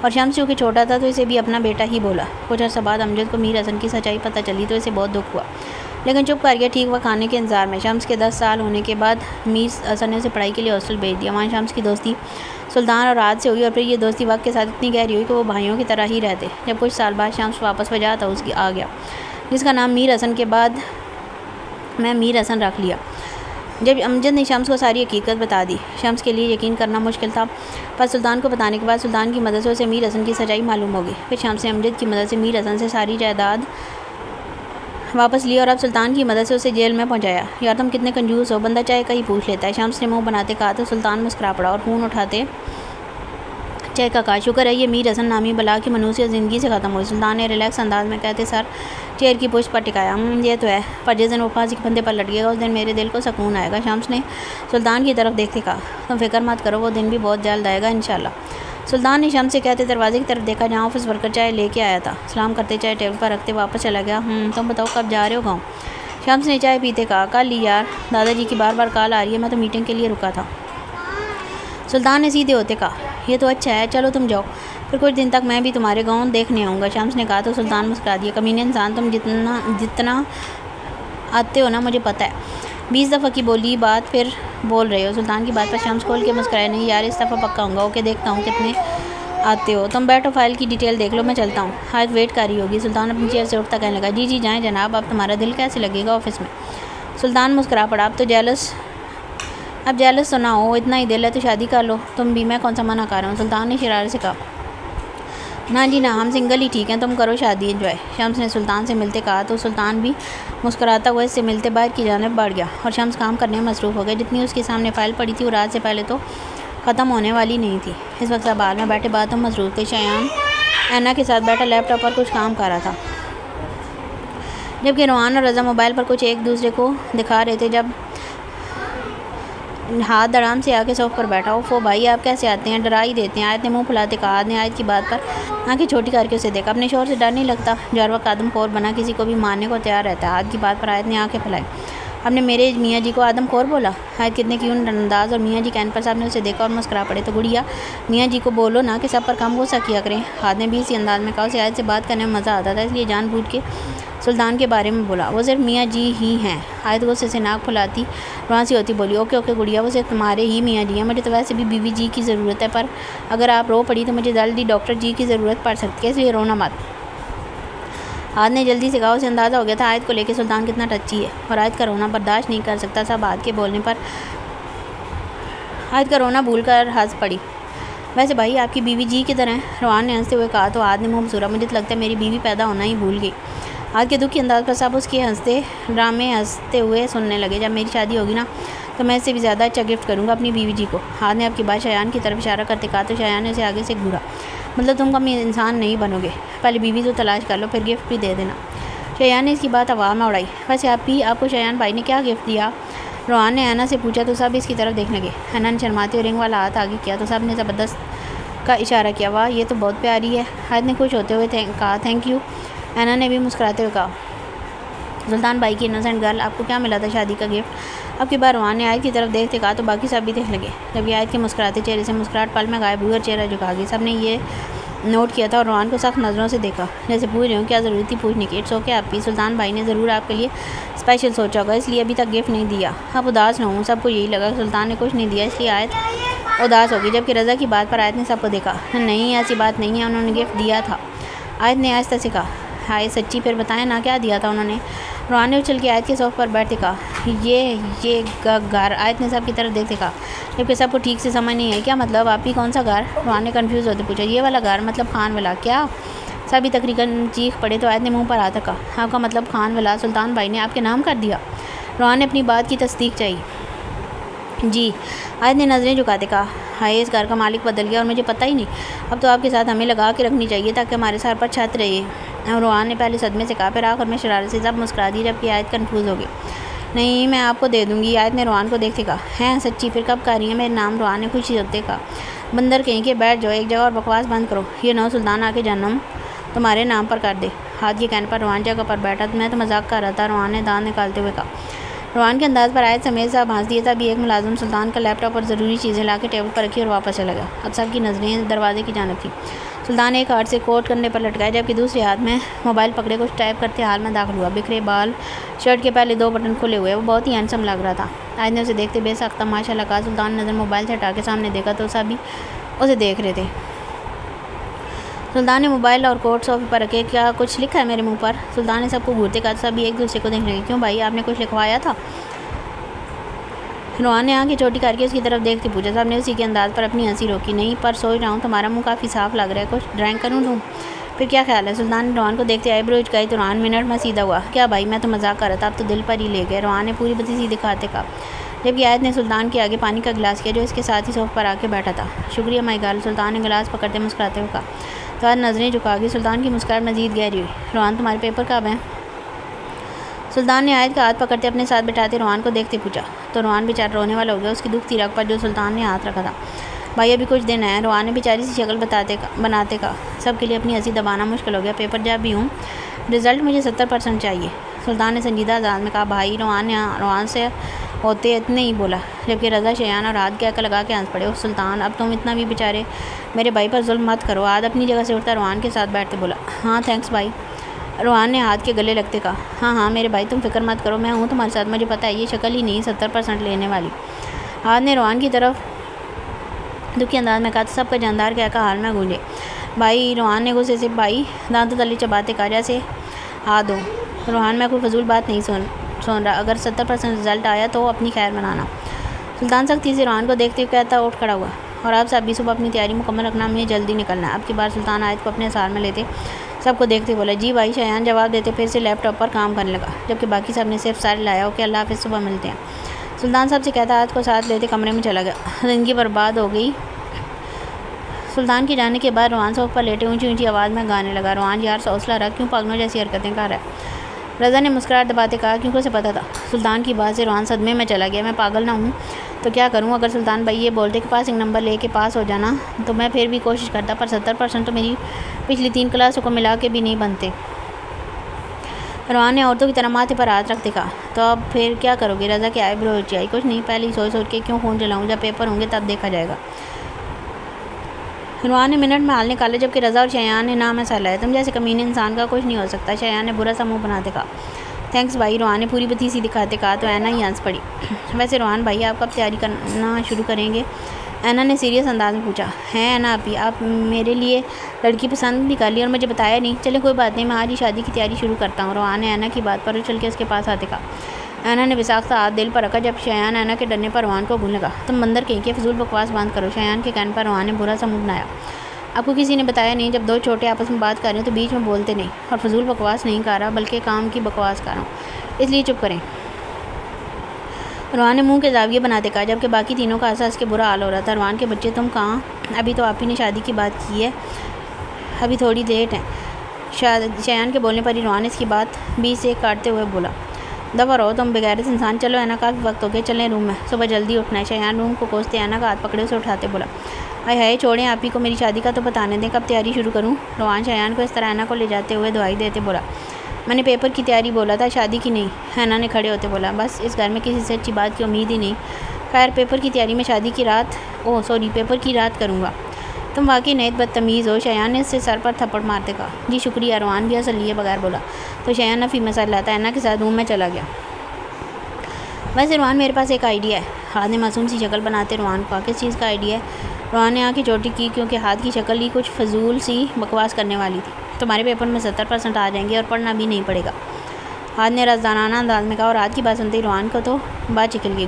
और शम्स चूँकि छोटा था तो इसे भी अपना बेटा ही बोला। कुछ अर्सा बाद अमजद को मीर हसन की सच्चाई पता चली तो इसे बहुत दुख हुआ, लेकिन चुप कर गया ठीक वह खाने के इंतजार में। शम्स के 10 साल होने के बाद मीर हसन ने उसे पढ़ाई के लिए हॉस्टल भेज दिया। वहाँ शम्स की दोस्ती सुल्तान और राज से हुई और फिर ये दोस्ती वक्त के साथ इतनी गहरी हुई कि वो भाइयों की तरह ही रहते। जब कुछ साल बाद शम्स वापस वजाहत हाउस आ गया जिसका नाम मीर हसन के बाद मैं मीर हसन रख लिया। जब अमजद ने शम्स को सारी हकीकत बता दी, शम्स के लिए यकीन करना मुश्किल था, पर सुल्तान को बताने के बाद सुल्तान की मदद से उसे मीर हसन की सच्चाई मालूम हो गई। फिर शम्स ने अमजद की मदद से मीर हसन से सारी जायदाद वापस ली और अब सुल्तान की मदद से उसे जेल में पहुंचाया। यार तुम कितने कंजूस हो, बंदा चाहे कहीं पूछ लेता है। शम्स ने मुँह बनाते कहा तो सुल्तान मुस्कुरा पड़ा और फ़ोन उठाते चाहे का शुक्र है ये मीर हसन नामी बला की मनूसियत ज़िंदगी से ख़त्म हुई। सुल्तान ने रिलैक्स अंदाज में कहते सर चेयर की पुष्ट पर टिकाया। ये तो है, पर जिस दिन वो फांसी के फंदे पर लट गएगा उस दिन मेरे दिल को सुकून आएगा। शम्स ने सुल्तान की तरफ देखते कहा तुम फिक्र मत करो, वो दिन भी बहुत जल्द आएगा इंशाल्लाह। सुल्तान ने शम्स से कहते दरवाजे की तरफ देखा जहाँ ऑफिस वर्कर चाय लेके आया था। सलाम करते चाय टेबल पर रखते वापस चला गया। तुम बताओ कब जा रहे हो गाँव? शम्स ने चाय पीते कहा कल ही यार, दादाजी की बार बार कॉल आ रही है, मैं तो मीटिंग के लिए रुका था। सुल्तान ने सीधे होते कहा ये तो अच्छा है, चलो तुम जाओ, फिर कुछ दिन तक मैं भी तुम्हारे गाँव देखने आऊँगा। शम्स ने कहा तो सुल्तान मुस्कुरा दिया। कमीने इंसान, तुम जितना आते हो ना मुझे पता है। 20 दफ़ा की बोली बात फिर बोल रहे हो। सुल्तान की बात पर शम्स खोल के मुस्कुराया। नहीं यार, इस दफ़ा पक्का होगा। ओके, देखता हूँ कितने आते हो। तुम बैठो, फाइल की डिटेल देख लो, मैं चलता हूँ। हाथ वेट कर रही होगी। सुल्तान अपनी चेयर से उठता कहने लगा जी जाएँ जनाब, अब तुम्हारा दिल कैसे लगेगा ऑफिस में? सुल्तान मुस्कुरा पड़ा। अब जेलस तो ना हो, इतना ही दिल है तो शादी कर लो तुम भी, मैं कौन सा मना कर रहा हूँ। सुल्तान ने शरारत से कहा ना जी ना, हम सिंगल ही ठीक हैं, तुम करो शादी एंजॉय। शम्स ने सुल्तान से मिलते कहा तो सुल्तान भी मुस्कुराता हुआ इससे मिलते बाहर की जानिब बढ़ गया और शम्स काम करने में मसरूफ़ हो गया। जितनी उसके सामने फ़ाइल पड़ी थी वो रात से पहले तो ख़त्म होने वाली नहीं थी। इस वक्त बाहर में बैठे बात हम मसरूफ़ थे। शयान ऐना के साथ बैठा लैपटॉप पर कुछ काम कर रहा था, जबकि रोहान और रज़ा मोबाइल पर कुछ एक दूसरे को दिखा रहे थे। जब हाथ धड़ाम से आके सोफ़ पर बैठा। ओफो भाई, आप कैसे आते हैं, डरा ही देते हैं। आयत ने मुंह फुलाते कहा। आयत ने आयत की बात पर आंखें छोटी करके उसे देखा। अपने शोर से डर नहीं लगता जो हर वक्त आदमखोर बना किसी को भी मारने को तैयार रहता है। आयत की बात पर आयत ने आंखें फैलाई। आपने मेरे मियाँ जी को आदमखोर बोला? आयत कितने क्यों अंदाज और मियाँ जी कैन पर साहब ने उसे देखा और मुस्कुरा पड़े। तो गुड़िया मियाँ जी को बोलो ना कि सब पर कम गुस्सा किया करें। आयत ने भी इसी अंदाज में कहा। उसे आयत से बात करने में मज़ा आता था, इसलिए जानबूझ के सुल्तान के बारे में बोला। वो सिर्फ मियाँ जी ही हैं। आयत गुस्से से नाक फुलाती रुआसी होती बोली ओके गुड़िया, वो सिर्फ तुम्हारे ही मियाँ जी हैं। मुझे तो वैसे भी बीवी जी की ज़रूरत है, पर अगर आप रो पड़ी तो मुझे जल्दी डॉक्टर जी की ज़रूरत पड़ सकती है, इसलिए रोना मत। आयत ने जल्दी से कहा। उसे अंदाज़ा हो गया था आयत को लेकर सुल्तान कितना टच्ची है और आयत का रोना बर्दाश्त नहीं कर सकता। सब आयत के बोलने पर आयत का रोना भूल कर हंस पड़ी। वैसे भाई आपकी बीवी जी की तरह, रोहान ने हंसते हुए कहा। तो आयत ने मुँह मसूरा। मुझे तो लगता है मेरी बीवी पैदा होना ही भूल गई। आज के दुख के अंदाज पर सब उसके ड्रामे हंसते हुए सुनने लगे। जब मेरी शादी होगी ना तो मैं इससे भी ज़्यादा अच्छा गिफ्ट करूँगा अपनी बीवी जी को। हाथ ने आपकी बात शयान की तरफ इशारा करते कहा तो शयान ने उसे आगे से घूरा। मतलब तुम कम इंसान नहीं बनोगे, पहले बीवी तो तलाश कर लो, फिर गिफ्ट भी दे देना। शयान ने इसकी बात हवा में उड़ाई। वैसे आपको शयान भाई ने क्या गिफ्ट दिया? रोहान ने ऐना से पूछा तो सब इसकी तरफ देखने लगे। ऐना ने शर्माते हुए रिंग वाला हाथ आगे किया तो सब ने ज़बरदस्त का इशारा किया। वाह, ये तो बहुत प्यारी है। हाथ ने खुश होते हुए कहा थैंक यू। ऐना ने भी मुस्कुराते हुए कहा सुल्तान भाई की इनोसेंट गर्ल, आपको क्या मिला था शादी का गिफ्ट? अब की बार रोहान ने आयत की तरफ देखते कहा तो बाकी सब भी देख लगे। जब आयत के मुस्कुराते चेहरे से मुस्कुराहट पल में गायब हुई और चेहरा झुका गई। सब ने ये नोट किया था और रोहान को सख्त नज़रों से देखा, जैसे पूछ रहे हो क्या ज़रूरत थी पूछने की। इट्स ओके आप भी, सुल्तान भाई ने ज़रूर आपके लिए स्पेशल सोचा होगा, इसलिए अभी तक गिफ्ट नहीं दिया। अब उदास न हूँ। सबको यही लगा सुल्तान ने कुछ नहीं दिया, इसलिए आयत उदास होगी। जबकि रज़ा की बात पर आयत ने सबको देखा। नहीं, ऐसी बात नहीं है, उन्होंने गिफ्ट दिया था। आयत ने आहिस्ता से कहा। हाय सच्ची, फिर बताएं ना क्या दिया था उन्होंने? रोहान ने उछल के आयत के सोफ़े पर बैठते कहा ये घर। आयत ने सब की तरफ देखते कहा जबकि सबको ठीक से समझ नहीं है। क्या मतलब? आप ही कौन सा घर? रोहान ने कन्फ्यूज़ होते पूछा। ये वाला घर मतलब खान वाला? क्या? सभी तकरीबन चीख पड़े तो आयत ने मुंह पर हाथ रखा। आपका मतलब खान वाला? सुल्तान भाई ने आपके नाम कर दिया? रोहान ने अपनी बात की तस्दीक चाहिए। जी, आयत ने नज़रें झुकाते कहा। हाय, इस घर का मालिक बदल गया और मुझे पता ही नहीं। अब तो आपके साथ हमें लगा के रखनी चाहिए ताकि हमारे सर पर छत रहे। रोहान ने पहले सदमे से कहा, फिर आखिर में शरारत से सब मुस्कुरा दी। जबकि आयत कन्फ्यूज़ हो गई। नहीं, मैं आपको दे दूँगी। आयत ने रोहान को देखते कहा। हैं सच्ची? फिर कब कर रही है? मेरे नाम रोहान ने खुशी होते कहा। बंदर कहीं के बैठ जाओ एक जगह और बकवास बंद करो। ये नौ सुल्तान आके जन्म तुम्हारे नाम पर कर दे। हाथ के कहने पर रोहान जगह पर बैठा। मैं तो मजाक कर रहा था, रोहान ने दांत निकालते हुए कहा। रोहान के अंदाज़ पर आयत समेत साहब हंस दिए। तभी एक मुलाजिम सुल्तान का लैपटॉप और ज़रूरी चीज़ें ला के टेबल पर रखी और वापस चला गया। अब सब की नज़रें दरवाजे की जानिब थी। सुल्तान एक हाथ से कोट करने पर लटकाया जबकि दूसरे हाथ में मोबाइल पकड़े कुछ टाइप करते हाल में दाखिल हुआ। बिखरे बाल, शर्ट के पहले 2 बटन खुले हुए, वो बहुत ही हैंडसम लग रहा था। आयत ने उसे देखते बेसख्त तमाशा लगा। सुल्तान ने नज़र मोबाइल से हटा के सामने देखा तो सभी उसे देख रहे थे। सुल्तान ने मोबाइल और कोट सोफे पर रखे। क्या कुछ लिखा है मेरे मुँह पर? सुल्तान ने सबको घूरते कहा। सभी एक दूसरे को देखने लगे। क्यों भाई, आपने कुछ लिखवाया था? रोहान ने आँखें छोटी करके उसकी तरफ देखते पूछा। साहब ने उसी के अंदाज़ पर अपनी हंसी रोकी। नहीं, पर सोच रहा हूँ तुम्हारा मुंह काफ़ी साफ लग रहा है, कुछ ड्राइंग करूँ तुम? फिर क्या ख्याल है? सुल्तान ने रोहान को देखते आईब्रो झुकाई तो रोहान मिनट में सीधा हुआ। क्या भाई, मैं तो मजाक कर रहा था, अब तो दिल पर ही ले गए। रोहान ने पूरी बत्ती सीधी दिखाते कहा। जबकि आयत ने सुल्तान के आगे पानी का गिलास किया जो इसके साथ ही सोफ़े पर आके बैठा था। शुक्रिया माई गर्ल, सुल्तान ने गिलास पकड़ते मुस्कुराते हुए कहा। तो आज नज़रें झुका गई। सुल्तान की मुस्कुराहट मजीद गहरी हुई। रोहान, तुम्हारे पेपर कब हैं? सुल्तान ने आयत का हाथ पकड़ते अपने साथ बिठाते रोहान को देखते पूछा। तो रोहान बेचारा रोने वाला हो गया। उसकी दुख थी रग पर जो सुल्तान ने हाथ रखा था। भाई अभी कुछ दिन है। रोहान ने बेचारी सी शक्ल बनाते का। सबके लिए अपनी हंसी दबाना मुश्किल हो गया। पेपर जब भी हूँ, रिज़ल्ट मुझे 70% चाहिए। सुल्तान ने संजीदा अंदाज में कहा। भाई, रोहान से होते इतने ही बोला। जबकि रज़ा, शयान और आद क्या लगा के हंस पड़े। उस सुल्तान, अब तुम इतना भी बेचारे मेरे भाई पर जुल्म मत करो। आद अपनी जगह से उठता रोहान के साथ बैठते बोला। हाँ थैंक्स भाई। रोहान ने हाथ के गले लगते कहा। हाँ मेरे भाई, तुम फिक्र मत करो, मैं हूँ तुम्हारे साथ। मुझे पता है ये शक्ल ही नहीं 70% लेने वाली। हाथ ने रोहान की तरफ दुखी अंदाज में कहा तो सबका जानदार क्या का हाल में गूंजे। भाई, रोहान ने गुस्से से भाई दांतों तले चबाते कहा। जैसे हाथ दो। रोहान, मैं कोई फजूल बात नहीं सुन रहा। अगर 70% रिजल्ट आया तो अपनी खैर मनाना। सुल्तान सख्ती से रोहान को देखते हुए कहता उठ खड़ा हुआ। और आप सब भी सुबह अपनी तैयारी मुकम्मल रखना, मुझे जल्दी निकलना है। अब की बार सुल्तान आयत को अपने सार में लेते सबको देखते बोला। जी भाई। शयान जवाब देते फिर से लैपटॉप पर काम करने लगा। जबकि बाकी सब ने सिर्फ सारे लाया। ओके, अल्लाह हाफ़िज़, सुबह मिलते हैं। सुल्तान साहब से कहता आयत को साथ लेते कमरे में चला गया। ज़िंदगी बर्बाद हो गई। सुल्तान के जाने के बाद रोहान सोफ़े पर लेटे ऊंची ऊंची आवाज़ में गाने लगा। रोहान यार हौसला रख, क्यों पागलों जैसी हरकतें कर रहा है? रज़ा ने मुस्कुराहट दबाते कहा। क्योंकि उसे पता था सुल्तान की बात से रोहान सदमे में चला गया। मैं पागल ना हूँ तो क्या करूँ? अगर सुल्तान भाई ये बोलते कि पासिंग नंबर लेके पास हो जाना तो मैं फिर भी कोशिश करता, पर 70% तो मेरी पिछली 3 क्लासों को मिला के भी नहीं बनते। रोहान ने औरतों की तरह माथे पर हाथ रखते कहा। तो अब फिर क्या करोगे? रज़ा की आईब्रो ऊंचाई। कुछ नहीं, पहले ही सोच के क्यों फ़ोन चलाऊँ, जब पेपर होंगे तब देखा जाएगा। रोहान ने मिनट में हाल निकाले। जबकि रज़ा और शयान ने नाम ऐसा लाया। तुम जैसे कमीने इंसान का कुछ नहीं हो सकता। शयान ने बुरा सा मुँह बनाते कहा। थैंक्स भाई। रोहान ने पूरी बत्ती सी दिखाते कहा। तो ऐना ही हंस पड़ी। वैसे रोहान भाई, आप कब तैयारी करना शुरू करेंगे? ऐना ने सीरियस अंदाज में पूछा। हैं ऐना, आप मेरे लिए लड़की पसंद भी कर ली और मुझे बताया नहीं? चले कोई बात नहीं, मैं आज ही शादी की तैयारी शुरू करता हूँ। रोहान ने ऐना की बात पर उछल के उसके पास आते कहा। ऐना ने बेसाख्ता हाथ दिल पर रखा। जब शयान ऐना के डरने पर रोहान को भूल लगा। तुम बंदर कहीं के फजूल बकवास बंद करो। शयान के कहने पर रोहान ने बुरा सा मुँह बनाया। आपको किसी ने बताया नहीं जब दो छोटे आपस में बात कर रहे हैं तो बीच में बोलते नहीं, और फजूल बकवास नहीं कर रहा बल्कि काम की बकवास कर रहा हूँ, इसलिए चुप करें। रवान ने मुंह के जाविये बनाते कहा, जबकि बाकी तीनों का हंस के बुरा हाल हो रहा था। रवान के बच्चे तुम कहाँ? अभी तो आप ही ने शादी की बात की है, अभी थोड़ी लेट है। शयान के बोलने पर ही रवान इसकी बात बीच से काटते हुए बोला, दफ़ा रहो तुम बेगैरत इंसान। चलो ऐना काफ़ी वक्त हो गया, चलें रूम में, सुबह जल्दी उठना है। शयान रूम को कोसते ऐना का हाथ पकड़े उसे उठाते बोला, हाय हाय छोड़ें आप ही को, मेरी शादी का तो बताने दें, कब तैयारी शुरू करूँ? रवान शयान को इस तरह ऐना को ले जाते हुए दुआई देते बोला, मैंने पेपर की तैयारी बोला था, शादी की नहीं। ऐना ने खड़े होते बोला, बस इस घर में किसी से अच्छी बात की उम्मीद ही नहीं। खैर पेपर की तैयारी में शादी की रात, ओह सॉरी पेपर की रात करूँगा। तुम वाकई नहायत बदतमीज़ हो। शयान ने इससे सर पर थप्पड़ मारते कहा, जी शुक्रिया। रवान भी हंस लिए बगैर बोला। तो शयान नफ़ी मसाला लाता ऐना के साथ रूम में चला गया। वैसे रवान मेरे पास एक आइडिया है। हाथ ने मासूम सी शक्ल बनाते रवान को, किस चीज़ का आइडिया है? रवान ने आँखें चोटी की क्योंकि हाथ की शक्ल ही कुछ फजूल सी बकवास करने वाली थी। तुम्हारे पेपर में 70% आ जाएंगे और पढ़ना भी नहीं पड़ेगा। हाथ ने रज़ानाना अंदाज में कहा, और हाथ की बात सुनते ही रवान को तो बात चिकल गई।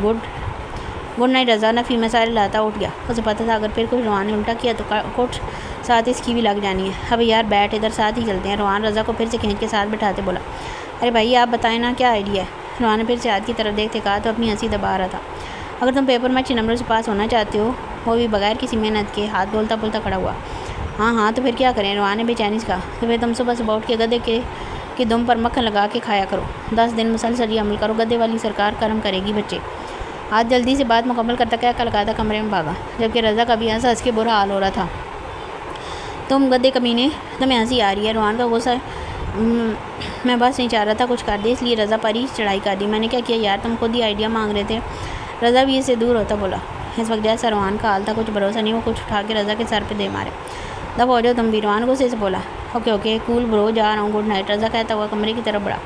गुड नाइट रज़ा। नफ़ी मसाले लाता उठ गया। उसे पता था अगर फिर कुछ रवान ने उल्टा किया तो कुछ साथ इसकी भी लग जानी है। अब यार बैठ, इधर साथ ही चलते हैं। रवान रज़ा को फिर से खींच के साथ बिठाते बोला, अरे भाई आप बताएं ना क्या आइडिया है? रवान ने फिर से हाथ की तरफ देखते कहा तो अपनी हंसी दबा रहा था, अगर तुम पेपर में अच्छे नंबरों से पास होना चाहते हो, वो भी बगैर किसी मेहनत के। हाथ बोलता बोलता खड़ा हुआ, हाँ तो फिर क्या करें? रवान ने बेचैनी से कहा, तो फिर तुम सुबह सुबह उठ के गधे के दुम पर मक्खन लगा के खाया करो। 10 दिन मुसलसल ये अमल करो, गधे वाली सरकार कर्म करेगी बच्चे। हाथ जल्दी से बात मुकम्मल करता क्या लगाता कमरे में भागा, जबकि रज़ा का भी हंस के बुरा हाल हो रहा था। तुम गधे कमीने, तुम्हें हंसी आ रही है? रवान का गुस्सा मैं बस नहीं चाह रहा था कुछ कर दे, इसलिए रज़ा पर ही चढ़ाई कर दी। मैंने क्या किया यार, तुम खुद ही आइडिया मांग रहे थे। रज़ा भी इससे दूर होता बोला। इस वक्त जैसा रवान का हाल था कुछ भरोसा नहीं, वो कुछ उठा के रज़ा के सर पे दे मारे। दफ़ा हो जाओ तुम भी। रवान गुस्से से बोला, ओके कूल ब्रो, जा रहा हूँ, गुड नाइट। रज़ा कहता हुआ कमरे की तरफ बढ़ा,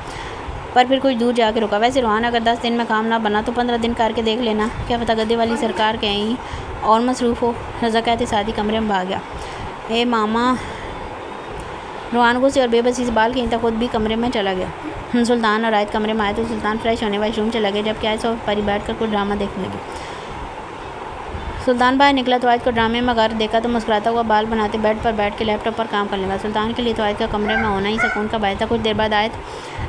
पर फिर कुछ दूर जाके रुका। वैसे रवान अगर 10 दिन में काम ना बना तो 15 दिन करके देख लेना, क्या पता गधे वाली सरकार कहीं और मसरूफ़ हो। रज़ा कहते साथ ही कमरे में भाग गया। ए मामा। रवान गुस्से और बेबसी से बाल खींचता खुद भी कमरे में चला गया। सुल्तान और आयत कमरे में आए तो सुल्तान फ्रेश होने वाशरूम चला गया, जबकि आयत सोफे पर ही बैठ कर कुछ ड्रामा देखने लगी। सुल्तान बाहर निकला तो आयत को ड्रामे में घर देखा तो मुस्कुराता हुआ बाल बनाते बेड पर बैठ के लैपटॉप पर काम करने लगा। सुल्तान के लिए तो आयत का कमरे में होना ही सुकून का बायस था। कुछ देर बाद आयत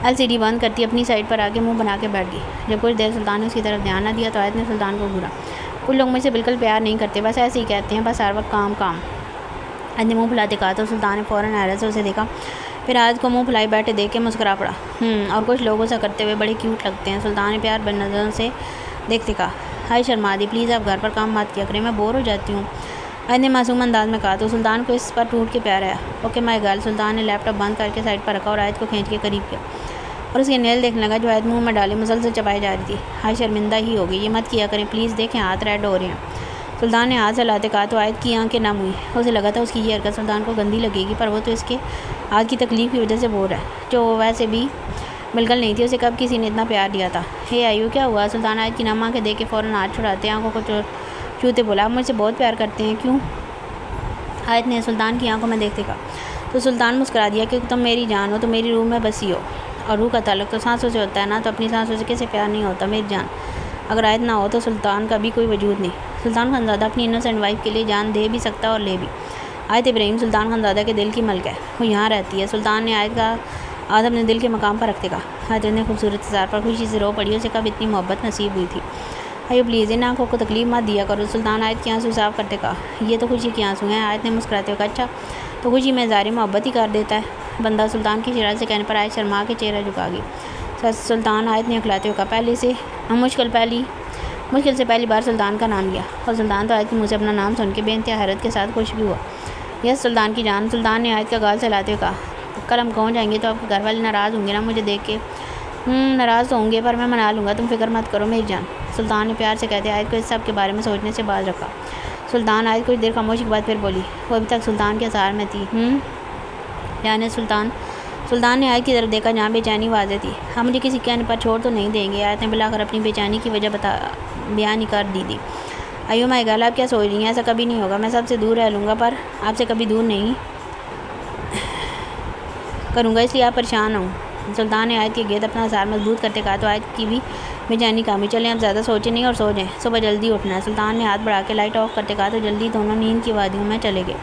LCD बंद करती अपनी साइड पर आके मुंह बना के बैठ गई। जब कुछ देर सुल्तान ने उसकी तरफ ध्यान न दिया तो आयत ने सुल्तान को घूरा, कुछ लोग मुझसे बिल्कुल प्यार नहीं करते, बस ऐसे ही कहते हैं, बस हर वक्त काम। आयत ने मुँह फुलाते कहा तो सुल्तान ने फ़ौरन हैरत से उसे देखा, फिर आयत को मुँह फुलाई बैठे देख के मुस्कुरा पड़ा। और कुछ लोगों से करते हुए बड़े क्यूट लगते हैं। सुल्तान ने प्यार बन नज़रों से देखते कहा, हाय शर्मा दी, प्लीज़ आप घर पर काम मत किया करें, मैं बोर हो जाती हूँ। आयत ने मासूम अंदाज में कहा तो सुल्तान को इस पर टूट के प्यार आया। Okay my girl. सुल्तान ने लैपटॉप बंद करके साइड पर रखा और आयत को खींच के करीब किया और उसके नेल देखने लगा जो आयत मुंह में डाले मुसलसल चबाई जा रही थी। हाय शर्मिंदा ही हो गई, ये मत किया करें प्लीज़, देखें हाथ रेड हो रहे हैं। सुल्तान ने हाथ हिलाते कहा तो आयत की आंखें नम हुई। उसे लगा था उसकी ये हरकत सुल्तान को गंदी लगेगी, पर वो तो इसके हाथ की तकलीफ़ की वजह से बोल रहा है, जो वैसे भी बिल्कुल नहीं थी। उसे कब किसी ने इतना प्यार दिया था? हे आयु क्या हुआ? सुल्तान आयत की नम आंखें देख के फ़ौरन हाथ छुड़ाते आंखों को छूते बोला, आप मुझसे बहुत प्यार करते हैं क्यों? आयत ने सुल्तान की आंखों में देखते कहा तो सुल्तान मुस्कुरा दिया, क्योंकि तुम मेरी जान हो, तो मेरी रूह में बसी हो, और रूह का ताल्लुक तो सांसों से होता है ना, तो अपनी सांसों से कैसे प्यार नहीं होता मेरी जान? अगर आयत ना हो तो सुल्तान का भी कोई वजूद नहीं। सुल्तान खानज़ादा अपनी इनोसेंट वाइफ के लिए जान दे भी सकता और ले भी। आयत इब्राहिम सुल्तान खानज़ादा के दिल की मलक है, वो यहाँ रहती है। सुल्तान ने आयत का हाथ अपने दिल के मकाम पर रखते कहा। आयत ने खूबसूरत इज़हार पर खुशी से रो पड़ी, उसे कब इतनी मोहब्बत नसीब हुई थी। आइए प्लीज़ इन आँखों को तकलीफ मत दिया करो। सुल्तान आयत के आंसू साफ करते कहा, ये तो खुशी के आंसू हैं। आयत ने मुस्कुराते हुए कहा, अच्छा तो खुशी में इज़हार मोहब्बत ही कर देता है बंदा। सुल्तान की शरारत से कहने पर आयत शर्मा के चेहरा झुका गई। सुल्तान आयत ने अखलाते हुए कहा, पहले से मुश्किल से पहली बार सुल्तान का नाम लिया, और सुल्तान तो आयत के मुँह से अपना नाम सुन के बेइंतहा हैरत के साथ खुश भी हुआ। यह सुल्तान की जान। सुल्तान ने आयत का गाल सहलाते हुए कहा, कल हम पहुँच जाएंगे तो आपके घर वाले नाराज़ होंगे ना मुझे देख के? नाराज़ तो होंगे, पर मैं मना लूँगा, तुम फिक्र मत करो मेरी जान। सुल्तान ने प्यार से कहते आयत को इस सब के बारे में सोचने से बाज रखा। सुल्तान आयत कुछ देर खामोशी के बाद फिर बोली, वो अभी तक सुल्तान के असरार में थी। यानी सुल्तान ने आयत की तरफ देखा जहाँ बेचैनी वाज़ेह थी। हम मुझे किसी कहने पर छोड़ तो नहीं देंगे? आयत ने बुलाकर अपनी बेचैनी की वजह बयान ही कर दी थी। अयो माय गॉड, आप क्या सोच रही हैं? ऐसा कभी नहीं होगा, मैं सबसे दूर रह लूँगा पर आपसे कभी दूर नहीं करूँगा, इसलिए आप परेशान हो। सुल्तान ने आयत के गेंद अपना असर मजबूत करते कहा तो आयत की भी बेचैनी कामी। चलें आप ज़्यादा सोचें नहीं और सो जाएं, सुबह जल्दी उठना है। सुल्तान ने हाथ बढ़ा के लाइट ऑफ करते कहा तो जल्दी दोनों नींद की वादियों में चले गए।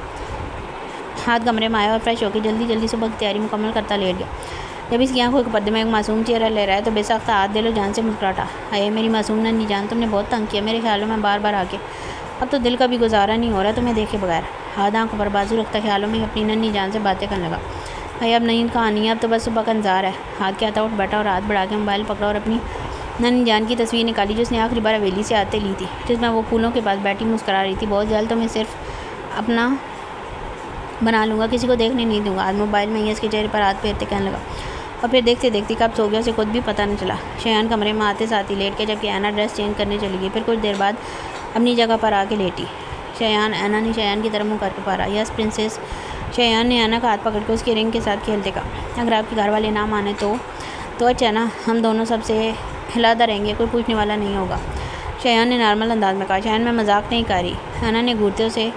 हाथ कमरे में आया और फ्रेश होकर जल्दी जल्दी सुबह की तैयारी मुकम्मल करता लेट गया। जब इसकी आंखों के पर्दे में एक मासूम चेहरा ले रहा है तो बेसाख्ता हाथ दिलो जान से मुस्कुराता। अये मेरी मासूम नन्ही जान, तुमने बहुत तंग किया मेरे ख्यालों में बार बार आके, अब तो दिल का भी गुजारा नहीं हो रहा तुम्हें देखे बगैर। हाथ आंखों पर बाजू रखता ख्यालों में अपनी नन्ही जान से बातें करने लगा। अये अब नहीं कहानी है, अब तो बस सुबह का इंतजार है। हाथ के आता उठ बैठा और हाथ बढ़ा के मोबाइल पकड़ा और अपनी नन्ही जान की तस्वीर निकाली जो उसने आखिरी बार हवेली से आते ली थी, जिसमें वो फूलों के पास बैठी मुस्कुरा रही थी। बहुत जल्द तो मैं सिर्फ अपना बना लूँगा, किसी को देखने नहीं दूँगा। आज मोबाइल में इसके चेहरे पर हाथ फेरते कहने लगा और फिर देखते देखते कब सो गया उसे खुद भी पता नहीं चला। शयान कमरे में आते साथ ही लेट के, जबकि ऐना ड्रेस चेंज करने चली गई। फिर कुछ देर बाद अपनी जगह पर आके लेटी। ऐना ने शयान की तरफ मुँह करके पारा। Yes princess. शयान ने ऐना का हाथ पकड़ के उसके रिंग के साथ खेलते कहा, अगर आपके घर वाले ना माने तो अच्छा ना, हम दोनों सबसे हिलादा रहेंगे, कोई पूछने वाला नहीं होगा। शयान ने नॉर्मल अंदाज में कहा। शयान मैं मजाक नहीं कर रही, ऐना ने घूरते उसे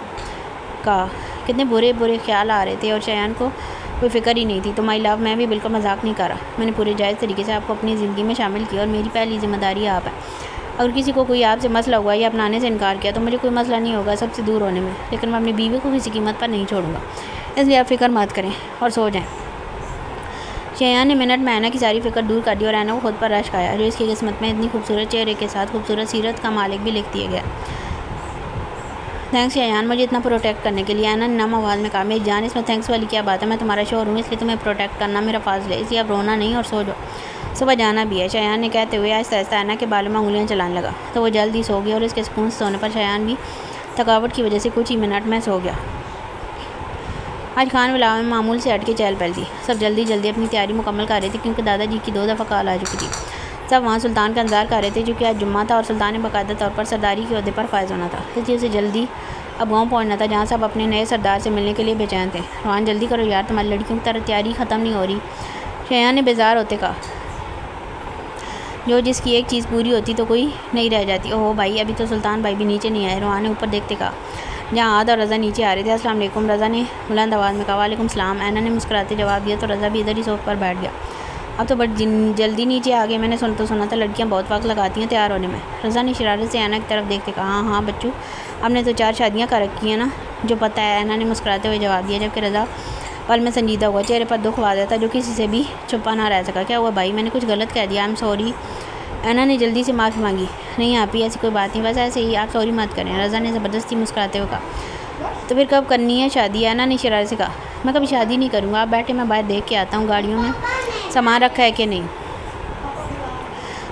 कहा। कितने बुरे बुरे ख्याल आ रहे थे और शयान को कोई फ़िक्र ही नहीं थी। तो माई लव, मैं भी बिल्कुल मजाक नहीं कर रहा, मैंने पूरे जायज़ तरीके से आपको अपनी ज़िंदगी में शामिल किया और मेरी पहली जिम्मेदारी आप है। अगर किसी को कोई आपसे मसला हुआ या अपनाने से इनकार किया तो मुझे कोई मसला नहीं होगा सबसे दूर होने में, लेकिन मैं अपनी बीवी को किसी कीमत पर नहीं छोड़ूंगा, इसलिए आप फ़िक्र मत करें और सो जाएं। शयान ने मिनट में ऐना की सारी फिक्र दूर कर दी और ऐना को खुद पर रश्क आया, जो इसकी किस्मत में इतनी खूबसूरत चेहरे के साथ खूबसूरत सीरत का मालिक भी लिख दिया गया। थैंक्स शयान, मुझे इतना प्रोटेक्ट करने के लिए। ऐना ने नम आवाज़ में कहा। मेरी जान, इसमें थैंक्स वाली क्या बात है, मैं तुम्हारा शोहर हूँ, इसलिए तुम्हें प्रोटेक्ट करना मेरा फ़र्ज़ है, इसलिए आप रोना नहीं और सो जाओ, सुबह जाना भी है। शयान ने कहते हुए आहिस्ता आहिस्ता ऐना के बालों में उंगलियाँ चलाने लगा तो वो जल्दी सो गया और इसके सुकून से सोने पर शयान भी थकावट की वजह से कुछ ही मिनट में सो गया। आज खान विलाव में मामूल से हट के चहल पहल थी। सब जल्दी जल्दी अपनी तैयारी मुकम्मल कर रहे थे क्योंकि दादाजी की 2 दफ़ा कॉल आ चुकी थी। सब वहाँ सुल्तान का इंतजार कर रहे थे क्योंकि आज जुम्मा था और सुल्तान ने बाकायदा तौर पर सरदारी के ओहदे पर फायज होना था, इसलिए उसे जल्दी अब गाँव पहुँचना था जहाँ सब अपने नए सरदार से मिलने के लिए बेचैन थे। रोहान जल्दी करो यार, तुम्हारी लड़कियों की तरह तैयारी ख़त्म नहीं हो रही, शयान ने बेजार होते कहा। जो जिसकी एक चीज़ पूरी होती तो कोई नहीं रह जाती। ओहो भाई, अभी तो सुल्तान भाई भी नीचे नहीं आए। रोहान ने ऊपर देखते कहा जहाँ आद और रज़ा नीचे आ रहे थे। अस्सलाम वालेकुम, रज़ा ने बुलंद आवाज़ में कहा। वालेकुम सलाम, ऐना ने मुस्कुराते जवाब दिया तो रज़ा भी इधर ही सोफ़े पर बैठ गया। अब तो बड़ी जल्दी नीचे आ गए, मैंने सुना था लड़कियाँ बहुत वक्त लगाती हैं तैयार होने में। रज़ा ने शरारत से ऐना की तरफ देखते कहा। हाँ बच्चू, आपने तो 4 शादियाँ कर रखी हैं ना, जो पता है, ऐना ने मुस्कुराते हुए जवाब दिया, जबकि रज़ा पल में संजीदा हुआ, चेहरे पर दुख वाज़ेह था जो किसी से भी छुपा ना रह सका। क्या हुआ भाई, मैंने कुछ गलत कह दिया? I am sorry. ऐना ने जल्दी से माफ़ी मांगी। नहीं आप ही, ऐसी कोई बात नहीं, बस ऐसे ही, आप सॉरी मत करें, रज़ा ने ज़बरदस्ती मुस्कुराते हुए कहा। तो फिर कब करनी है शादी? ऐना ने शरारत से कहा। मैं कभी शादी नहीं करूँगा, आप बैठे, मैं बाहर देख के आता हूँ गाड़ियों में सामान रखा है कि नहीं।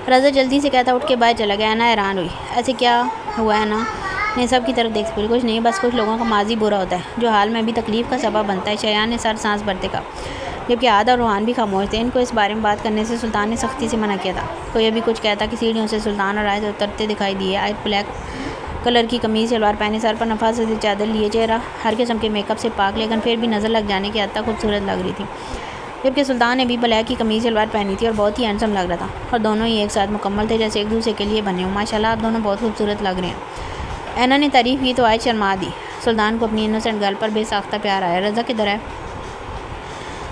रज़ा जल्दी से कहता उठ के बाहर चला गया। ऐना हैरान हुई, ऐसे क्या हुआ है ना? ने सब की तरफ देख बोली, कुछ नहीं, बस कुछ लोगों का माजी बुरा होता है जो हाल में भी तकलीफ़ का सबब बनता है। शयान ने सर सांस भरते कहा, जबकि आद और रोहान भी खामोश थे। इनको इस बारे में बात करने से सुल्तान ने सख्ती से मना किया था। कोई अभी कुछ कहता कि सीढ़ियों से सुल्तान और आयत उतरते दिखाई दिए। आयत ब्लैक कलर की कमीज़ सलवार पहने, सर पर नफास से चादर लिए, चेहरा हर किस्म के मेकअप से पाक, लेकिन फिर भी नज़र लग जाने की हद तक खूबसूरत लग रही थी। जबकि सुल्तान ने भी ब्लैक की कमीज़ सलवार पहनी थी और बहुत ही हैंडसम लग रहा था और दोनों ही एक साथ मुकम्मल थे, जैसे एक दूसरे के लिए बने हो। माशाल्लाह, आप दोनों बहुत खूबसूरत लग रहे हैं। ऐना ने तारीफ़ की तो आयत शर्मा दी। सुल्तान को अपनी इनोसेंट गर्ल पर बेसाख्ता प्यार आया। रज़ा किधर है?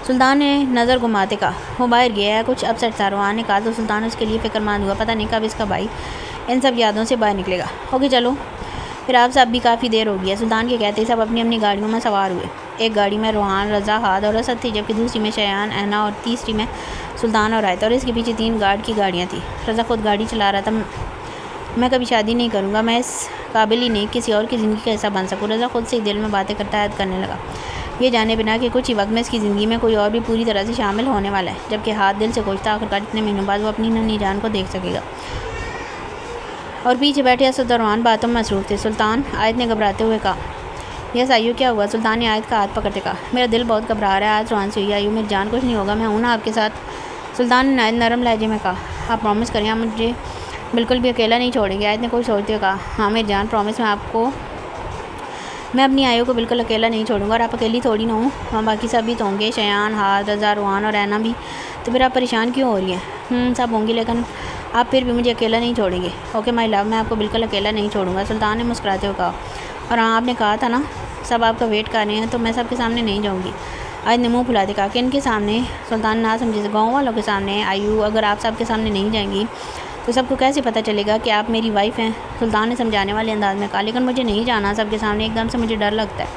सुल्तान ने नज़र घुमाते कहा। वो बाहर गया है, कुछ अपसेट था। रोहान ने कहा तो सुल्तान उसके लिए फ़िक्रमंद हुआ, पता नहीं कब इसका भाई इन सब यादों से बाहर निकलेगा। ओके चलो, फिर आप सब भी काफ़ी देर हो गई है। सुल्तान के कहते सब अपनी अपनी गाड़ियों में सवार हुए। एक गाड़ी में रोहान, रज़ा, हाद और असद थी, जबकि दूसरी में शयान, ऐना और तीसरी में सुल्तान और आयत, और इसके पीछे 3 गार्ड की गाड़ियाँ थी। रज़ा खुद गाड़ी चला रहा था। मैं कभी शादी नहीं करूँगा, मैं इस काबिल ही नहीं किसी और की ज़िंदगी का हिस्सा बन सकूँ। रज़ा खुद से ही दिल में बातें करता याद करने लगा, ये जाने बिना कि कुछ ही वक्त में इसकी ज़िंदगी में कोई और भी पूरी तरह से शामिल होने वाला है। जबकि हाथ दिल से सोचता आखिरकार इतने महीनों बाद वो अपनी नन्ही जान को देख सकेगा। और पीछे बैठे असद और रोहान बातों में मसरूफ़ थे। सुल्तान, आयत ने घबराते हुए कहा। यस आयु, क्या हुआ? सुल्तान ने आयत का हाथ पकड़ते कहा। मेरा दिल बहुत घबरा रहा है, आज रोहान से हुई। आयु मेरी जान, कुछ नहीं होगा, मैं हूँ ना आपके साथ। सुल्तान ने आयत नरम लहजे में कहा। आप प्रॉमिस करें, आप मुझे बिल्कुल भी अकेला नहीं छोड़ेंगे? आयत ने कुछ सोचते हुए कहा। हाँ मेरी जान, प्रॉमिस, मैं अपनी आयु को बिल्कुल अकेला नहीं छोड़ूंगा। और आप अकेली थोड़ी ना हूँ, वहाँ बाकी सब भी तो होंगे, शयान, हाद, रज़ा, रोहान और ऐना भी। तो फिर आप परेशान क्यों हो रही हैं? सब होंगे, लेकिन आप फिर भी मुझे अकेला नहीं छोड़ेंगे। ओके माय लव, मैं आपको बिल्कुल अकेला नहीं छोड़ूंगा, सुल्तान ने मुस्कुराते हुए कहा। और हाँ, आपने कहा था ना सब आपका वेट कर रहे हैं, तो मैं सबके सामने नहीं जाऊँगी। आयत ने मुँह फुलाते कहा कि इनके सामने? सुल्तान ना समझे, गाँव वालों के सामने। आयु, अगर आप सबके सामने नहीं जाएंगी तो सबको कैसे पता चलेगा कि आप मेरी वाइफ हैं? सुल्तान ने समझाने वाले अंदाज में कहा। लेकिन मुझे नहीं जाना सबके सामने, एकदम से मुझे डर लगता है।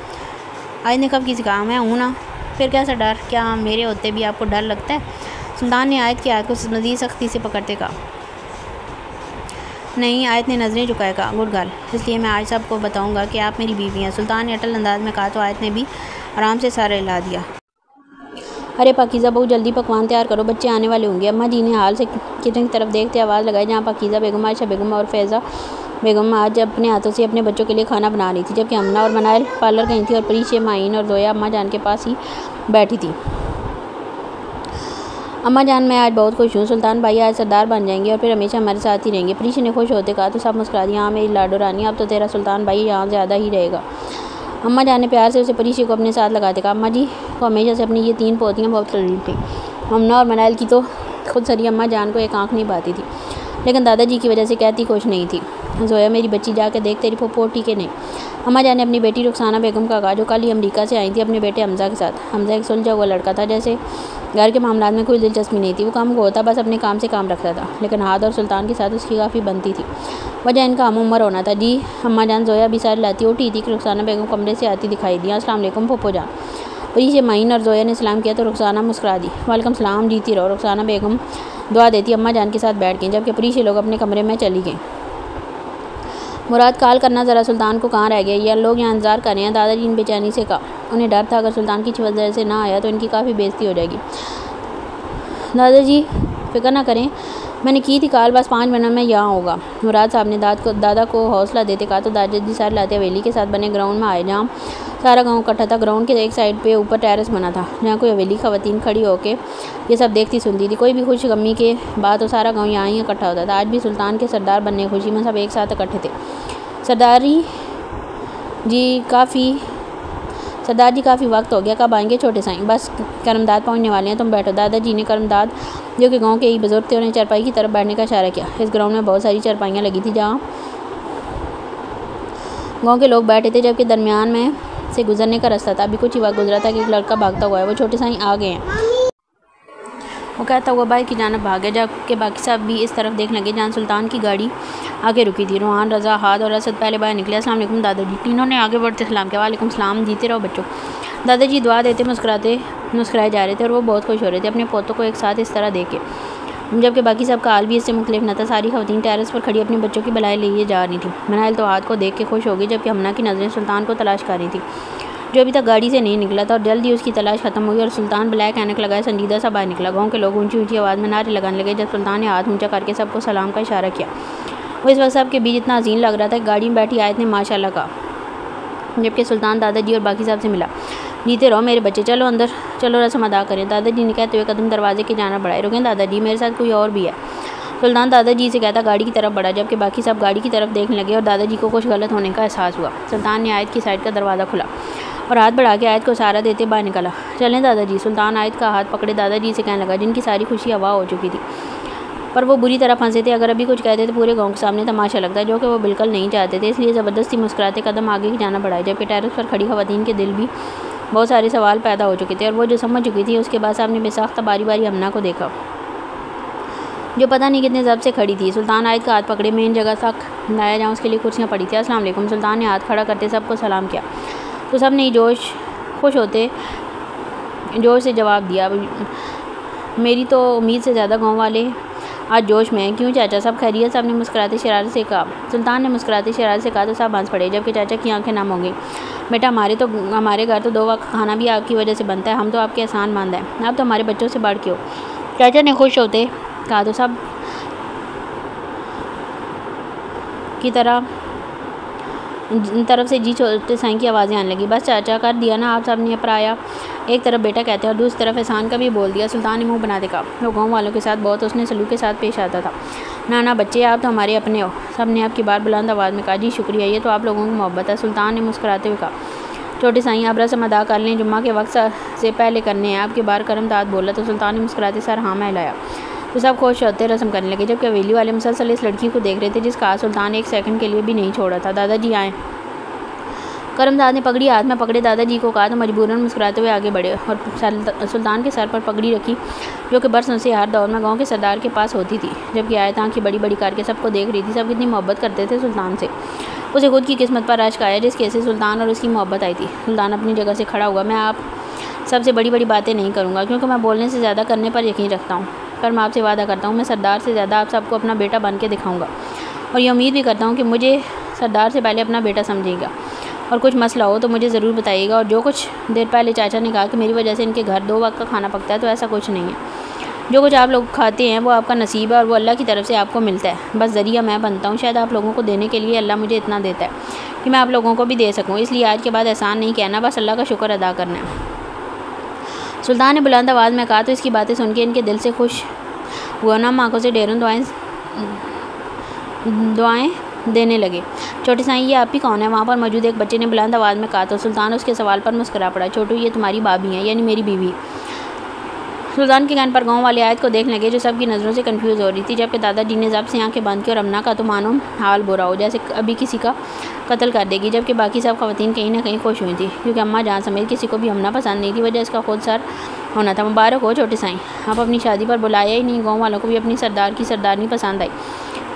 आयत ने कब किसी कहा मैं हूँ ना, फिर कैसा डर, क्या मेरे होते भी आपको डर लगता है? सुल्तान ने आयत की आयत को मज़ीद सख्ती से पकड़ते कहा। नहीं, आयत ने नज़रें झुकाए कहा, गुड गर्ल, इसलिए मैं आज सबको बताऊंगा कि आप मेरी बीवी हैं। सुल्तान ने अटल अंदाज में कहा तो आयत ने भी आराम से सारा हिला दिया। अरे पाकीज़ा बहू, जल्दी पकवान तैयार करो, बच्चे आने वाले होंगे। अम्मा जी ने हाल से किचन की तरफ देखते आवाज़ लगाई, जहाँ पाकीज़ा बेगम, आयशा बेगम और फैज़ा बेगम आज अपने हाथों से अपने बच्चों के लिए खाना बना रही थी, जबकि अमना और मनाइल पार्लर गई थी और परीशे, माइन और जोया अम्मा जान के पास ही बैठी थी। अम्मा जान, मैं आज बहुत खुश हूँ। सुल्तान भाई आज सरदार बन जाएंगे और फिर हमेशा हमारे साथ ही रहेंगे। परीशे ने खुश होते कहा तो सब मुस्कुरा दिया। हाँ मेरी लाडो रानी, अब तो तेरा सुल्तान भाई यहाँ ज़्यादा ही रहेगा। अम्मा जान ने प्यार से उसे परीशे को अपने साथ लगाते कहा। अम्मा जी को हमेशा से अपनी ये 3 पोतियाँ बहुत करीब थी। अमना और मनाइल की तो खुद सरी अम्मा जान को एक आँख नहीं पाती थी, लेकिन दादाजी की वजह से कहती खुश नहीं थी। जोया मेरी बच्ची, जाके देख तेरी फूफो ठीक है नहीं। अम्मा जान ने अपनी बेटी रुखसाना बेगम का कहा, जो कल ही अमेरिका से आई थी अपने बेटे हमजा के साथ। हमजा एक सुलझा हुआ लड़का था, जैसे घर के मामला में कोई दिलचस्पी नहीं थी। वो काम को होता, बस अपने काम से काम रखता था, लेकिन हाथ और सुल्तान के साथ उसकी काफ़ी बनती थी। वजह इनका हम उम्र होना था। जी अम्मा जान, जोया भी सारी लाती उठी थी कि रुखसाना बेगम कमरे से आती दिखाई दी। अस्सलाम वालेकुम फूफो जान। परीशे, माइन और जोया ने सलाम किया तो रुखसाना मुस्कुरा दी। वालेकुम सलाम, जीती रहो। रुखसाना बेगम दुआ देती अम्मा जान के साथ बैठ गई, जबकि परीशे लोग अपने कमरे में चली गई। मुराद, कॉल करना ज़रा सुल्तान को, कहाँ रह गया? या लोग यहाँ इंतज़ार कर रहे हैं। दादाजी ने बेचैनी से कहा। उन्हें डर था अगर सुल्तान की वजह से ना आया तो इनकी काफ़ी बेइज्जती हो जाएगी। दादाजी फिक्र ना करें, मैंने की थी कॉल, बस 5 मिनट में यहाँ होगा। मुराद साहब ने दादा को हौसला देते कहा तो दादाजी सारे लाते हवेली के साथ बने ग्राउंड में आए, जहाँ सारा गांव इकट्ठा था। ग्राउंड के एक साइड पे ऊपर टेरेस बना था, जहाँ कोई हवेली खवातीन खड़ी होके ये सब देखती सुनती थी। कोई भी खुश गमी के बाद तो सारा गांव यहाँ ही इकट्ठा होता था। आज भी सुल्तान के सरदार बनने की खुशी में सब एक साथ इकट्ठे थे। सरदार जी काफ़ी वक्त हो गया, कब आएंगे छोटे साईं? बस करमदाद पहुंचने वाले हैं, तुम बैठो। दादाजी ने करमदाद, जो कि गांव के ही बुजुर्ग थे, उन्हें चारपाई की तरफ बैठने का इशारा किया। इस ग्राउंड में बहुत सारी चारपाइयाँ लगी थी, जहाँ गांव के लोग बैठे थे, जबकि दरमियान में से गुजरने का रास्ता था। अभी कुछ ही वक्त गुजरा था कि एक लड़का भागता हुआ है। वो छोटे साईं आ गए हैं, वो कहता हुआ बाइक की जानब भाग गया, जबकि बाकी सब भी इस तरफ देखने लगे जहाँ सुल्तान की गाड़ी आगे रुकी थी। रोहान, रज़ा, हाद और असद पहले बाहर निकले। अस्सलाम वालेकुम दादाजी। तीनों ने आगे बढ़ते सलाम किया। वालेकुम सलाम, जीते रहो बच्चों। दादाजी दुआ देते मुस्कुराए जा रहे थे और वो बहुत खुश हो रहे थे अपने पोतों को एक साथ इस तरह देख के, जबकि बाकी सब का हाल भी इससे मुख्तलिफ न था। सारी खवातीन टेरेस पर खड़ी अपने बच्चों की भलाई लिए जा रही थी। मनाइल तो हाथ को देख के खुश हो गई, जबकि हमना की नज़रें सुल्तान को तलाश कर रही थी, जो अभी तक गाड़ी से नहीं निकला था। और जल्दी उसकी तलाश खत्म हुई और सुल्तान ब्लैक ऐनक लगाए संजीदा सा बाहर निकला। गाँव के लोग ऊंची ऊंची आवाज़ में नारे लगाने लगे जब सुल्तान ने हाथ ऊंचा करके सबको सलाम का इशारा किया। वो इस वक्त सबके बीच इतना अजीम लग रहा था कि गाड़ी में बैठी आयत ने माशाल्लाह कहा, जबकि सुल्तान दादाजी और बाकी साहब से मिला। जीते रहो मेरे बच्चे, चलो अंदर चलो, रस्म अदा करें। दादाजी ने कहते हुए कदम दरवाजे की जाना बढ़ाए। रुकें दादाजी, मेरे साथ कोई और भी है। सुल्तान दादाजी से कहता गाड़ी की तरफ बढ़ा, जबकि बाकी सब गाड़ी की तरफ देखने लगे और दादाजी को कुछ गलत होने का एहसास हुआ। सुल्तान ने आयत की साइड का दरवाज़ा खुला और हाथ बढ़ा के आयत को सहारा देते बाहर निकला। चलें दादाजी। सुल्तान आयत का हाथ पकड़े दादाजी से कहने लगा, जिनकी सारी खुशी हवा हो चुकी थी, पर वो बुरी तरह फंसे थे। अगर अभी कुछ कहते तो पूरे गांव के सामने तमाशा लगता, जो कि वो बिल्कुल नहीं चाहते थे। इसलिए ज़बरदस्ती मुस्कुराते कदम आगे की जाना बढ़ाए, जबकि टेरेस पर खड़ी खवातीन के दिल भी बहुत सारे सवाल पैदा हो चुके थे। और वो जो समझ चुकी थी, उसके बाद सामने बेसाख्ता बारी बारी हमना को देखा, जो पता नहीं कितने ज़ब्त से खड़ी थी। सुल्तान आयत का हाथ पकड़े मेन जगह तक लाया, जहाँ उसके लिए कुर्सियाँ पड़ी थी। अस्सलाम वालेकुम। सुल्तान ने हाथ खड़ा करते सबको सलाम किया तो सब ने खुश होते जोश से जवाब दिया। मेरी तो उम्मीद से ज़्यादा गाँव वाले आज जोश में हैं। क्यों चाचा, सब खैरियत? सब ने मुस्कुराते शरारत से कहा। सुल्तान ने मुस्कुराते शरारत से कहा तो सब हंस पड़े, जबकि चाचा की आंखें नम हो गई। बेटा, हमारे घर तो 2 वक्त खाना भी आपकी वजह से बनता है, हम तो आपके एहसान मंद हैं, आप तो हमारे बच्चों से बढ़ के हो। चाचा ने खुश होते कहा तो सब की तरफ से जी छोटे साईं की आवाज़ें आने लगी। बस चाचा, कर दिया ना आप सब ने पराया, एक तरफ बेटा कहते हैं और दूसरी तरफ एहसान का भी बोल दिया। सुल्तान ने मुंह बनाते कहा। वो गाँव वालों के साथ बहुत उसने सलूक के साथ पेश आता था। ना बच्चे, आप तो हमारे अपने हो। सब ने आपकी बार बुलंद आवाज़ में कहा। जी शुक्रिया, ये तो आप लोगों की मोहब्बत है। सुल्तान ने मुस्कुराते हुए कहा। छोटे साईं, आप रस्म अदा कर लें, जुम्मा के वक्त से पहले करने हैं। आपकी बार करमदाद बोला तो सुल्तान ने मुस्कुराते सर हाँ मैं लाया तो सब खुश होते रस्म करने लगे, जबकि हवेली वाले मुसलसल इस लड़की को देख रहे थे, जिसका हाथ सुल्तान एक सेकंड के लिए भी नहीं छोड़ा था। दादाजी आए। करमदाद ने पगड़ी हाथ में पकड़े दादाजी को कहा तो मजबूरन मुस्कुराते हुए आगे बढ़े और सुल्तान के सर पर पगड़ी रखी, जो कि बरसों से हर दौर में गांव के सरदार के पास होती थी। जबकि आयत आँखें बड़ी बड़ी करके सबको देख रही थी। सब कितनी मोहब्बत करते थे सुल्तान से। उसे खुद की किस्मत पर रश्क आया जिसके से सुल्तान और उसकी मोहब्बत आई थी। सुल्तान अपनी जगह से खड़ा हुआ। मैं आप सबसे बड़ी बड़ी बातें नहीं करूँगा क्योंकि मैं बोलने से ज़्यादा करने पर यकीन रखता हूँ, पर मैं आपसे वादा करता हूँ मैं सरदार से ज़्यादा आप सबको अपना बेटा बन के दिखाऊँगा और ये उम्मीद भी करता हूँ कि मुझे सरदार से पहले अपना बेटा समझेगा और कुछ मसला हो तो मुझे ज़रूर बताइएगा। और जो कुछ देर पहले चाचा ने कहा कि मेरी वजह से इनके घर 2 वक्त का खाना पकता है, तो ऐसा कुछ नहीं है। जो कुछ आप लोग खाते हैं वो आपका नसीब है और वो अल्लाह की तरफ से आपको मिलता है। बस ज़रिया मैं बनता हूँ। शायद आप लोगों को देने के लिए अल्लाह मुझे इतना देता है कि मैं आप लोगों को भी दे सकूँ। इसलिए आज के बाद एहसान नहीं कहना, बस अल्लाह का शुक्र अदा करना है। सुल्तान ने बुलंद आवाज़ में कहा। तो इसकी बातें सुन के इनके दिल से खुश हुआ ना आंखों से ढेरों दुआएं देने लगे। छोटे साईं ये आप ही कौन है? वहाँ पर मौजूद एक बच्चे ने बुलंद आवाज़ में कहा। तो सुल्तान उसके सवाल पर मुस्कुरा पड़ा। छोटू ये तुम्हारी भाभी हैं, यानी मेरी बीवी। सुल्तान के कान पर गांव वाले आयत को देख लगे जो सबकी नज़रों से कंफ्यूज हो रही थी। जबकि दादाजी ने जब से आंखें बंद की और अमना का तो मानो हाल बुरा हो जैसे अभी किसी का कत्ल कर देगी। जबकि बाकी सब खवातीन कहीं ना कहीं खुश हुई थी क्योंकि अम्मा जान समेत किसी को भी अमना पसंद नहीं थी। वजह इसका खुद सर होना था। मुबारक हो छोटे साईं, आप अपनी शादी पर बुलाया ही नहीं। गाँव वालों को भी अपनी सरदार की सरदारनी पसंद आई,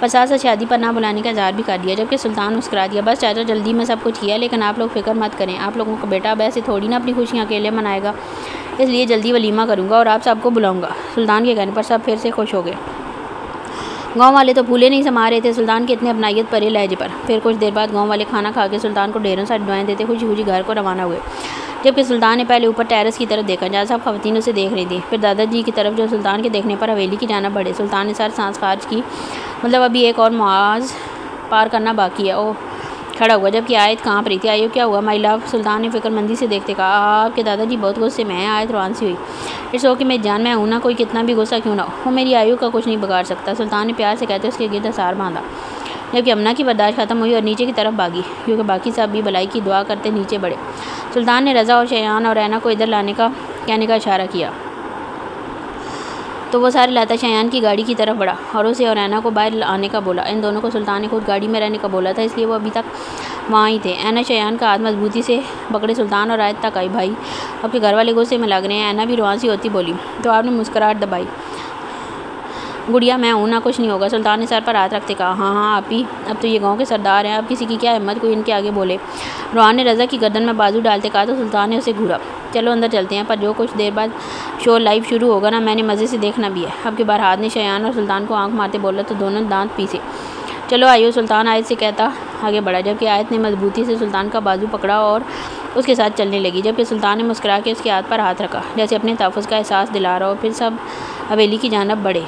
पर साथ साथ शादी पर ना बुलाने का इज़हार भी कर दिया। जबकि सुल्तान मुस्कुरा दिया। बस चाचा जल्दी में सब कुछ किया, लेकिन आप लोग फिक्र मत करें। आप लोगों का बेटा अब ऐसे थोड़ी ना अपनी खुशियाँ अकेले मनाएगा, इसलिए जल्दी वलीमा करूँगा और आप सबको बुलाऊँगा। सुल्तान के कहने पर सब फिर से खुश हो गए। गांव वाले तो फूले नहीं समा रहे थे सुल्तान के इतने अपनाइयत परे लहजे पर। फिर कुछ देर बाद गांव वाले खाना खा के सुल्तान को ढेरों सारी दुआएं देते खुशी खुशी घर को रवाना हुए। जबकि सुल्तान ने पहले ऊपर टेरेस की तरफ देखा जहाँ सब खवातीन उसे देख रही थी। फिर दादाजी की तरफ जो सुल्तान के देखने पर हवेली की जाना बढ़े। सुल्तान ने सर सांस खारिज की, मतलब अभी एक और मुआज पार करना बाकी है। ओ खड़ा हुआ जबकि आयत काँप रही थी। आयो क्या हुआ माई लव? सुल्तान ने फिक्रमंदी से देखते कहा। आपके दादाजी बहुत गुस्से में हैं। आयत रवान सी हुई। इट्स ओके मेरी जान, मैं हूँ ना, कोई कितना भी गुस्सा क्यों ना हो, वो मेरी आयु का कुछ नहीं बिगाड़ सकता। सुल्तान ने प्यार से कहते उसके गिरद सार बांधा। जबकि अमना की बर्दाश्त खत्म हुई और नीचे की तरफ भागी क्योंकि बाकी सब भी भलाई की दुआ करते नीचे बढ़े। सुल्तान ने रज़ा और शयान और रैना को इधर लाने का कहने का इशारा किया तो वो सारे लाता शयान की गाड़ी की तरफ बढ़ा और उसे और रैना को बाहर आने का बोला। इन दोनों को सुल्तान ने खुद गाड़ी में रहने का बोला था, इसलिए वो अभी तक वहाँ ही थे। ऐना शयान का हाथ मजबूती से पकड़े सुल्तान और आयत तक आई। भाई आपके घर वाले गुस्से में लग रहे हैं। ऐना भी रुआंसी होती बोली तो आपने मुस्कुराहट दबाई। गुड़िया मैं हूँ ना, कुछ नहीं होगा। सुल्तान ने सर पर हाथ रखते कहा। हाँ आप ही, अब तो ये गांव के सरदार हैं, अब किसी की क्या हिम्मत कोई इनके आगे बोले। रुहान ने रज़ा की गर्दन में बाजू डालते कहा तो सुल्तान ने उसे घूरा। चलो अंदर चलते हैं, पर जो कुछ देर बाद शो लाइव शुरू होगा ना, मैंने मज़े से देखना भी है। अब के बार हाथ ने शयान और सुल्तान को आँख मारते बोला तो दोनों दांत पीसे। चलो आइयो, सुल्तान आयत से कहता आगे बढ़ा। जबकि आयत ने मजबूती से सुल्तान का बाजू पकड़ा और उसके साथ चलने लगी। जबकि सुल्तान ने मुस्कुरा के उसके हाथ पर हाथ रखा जैसे अपने तहफ़्फ़ुज़ का एहसास दिला रहा हो। फिर सब हवेली की जानब बढ़े।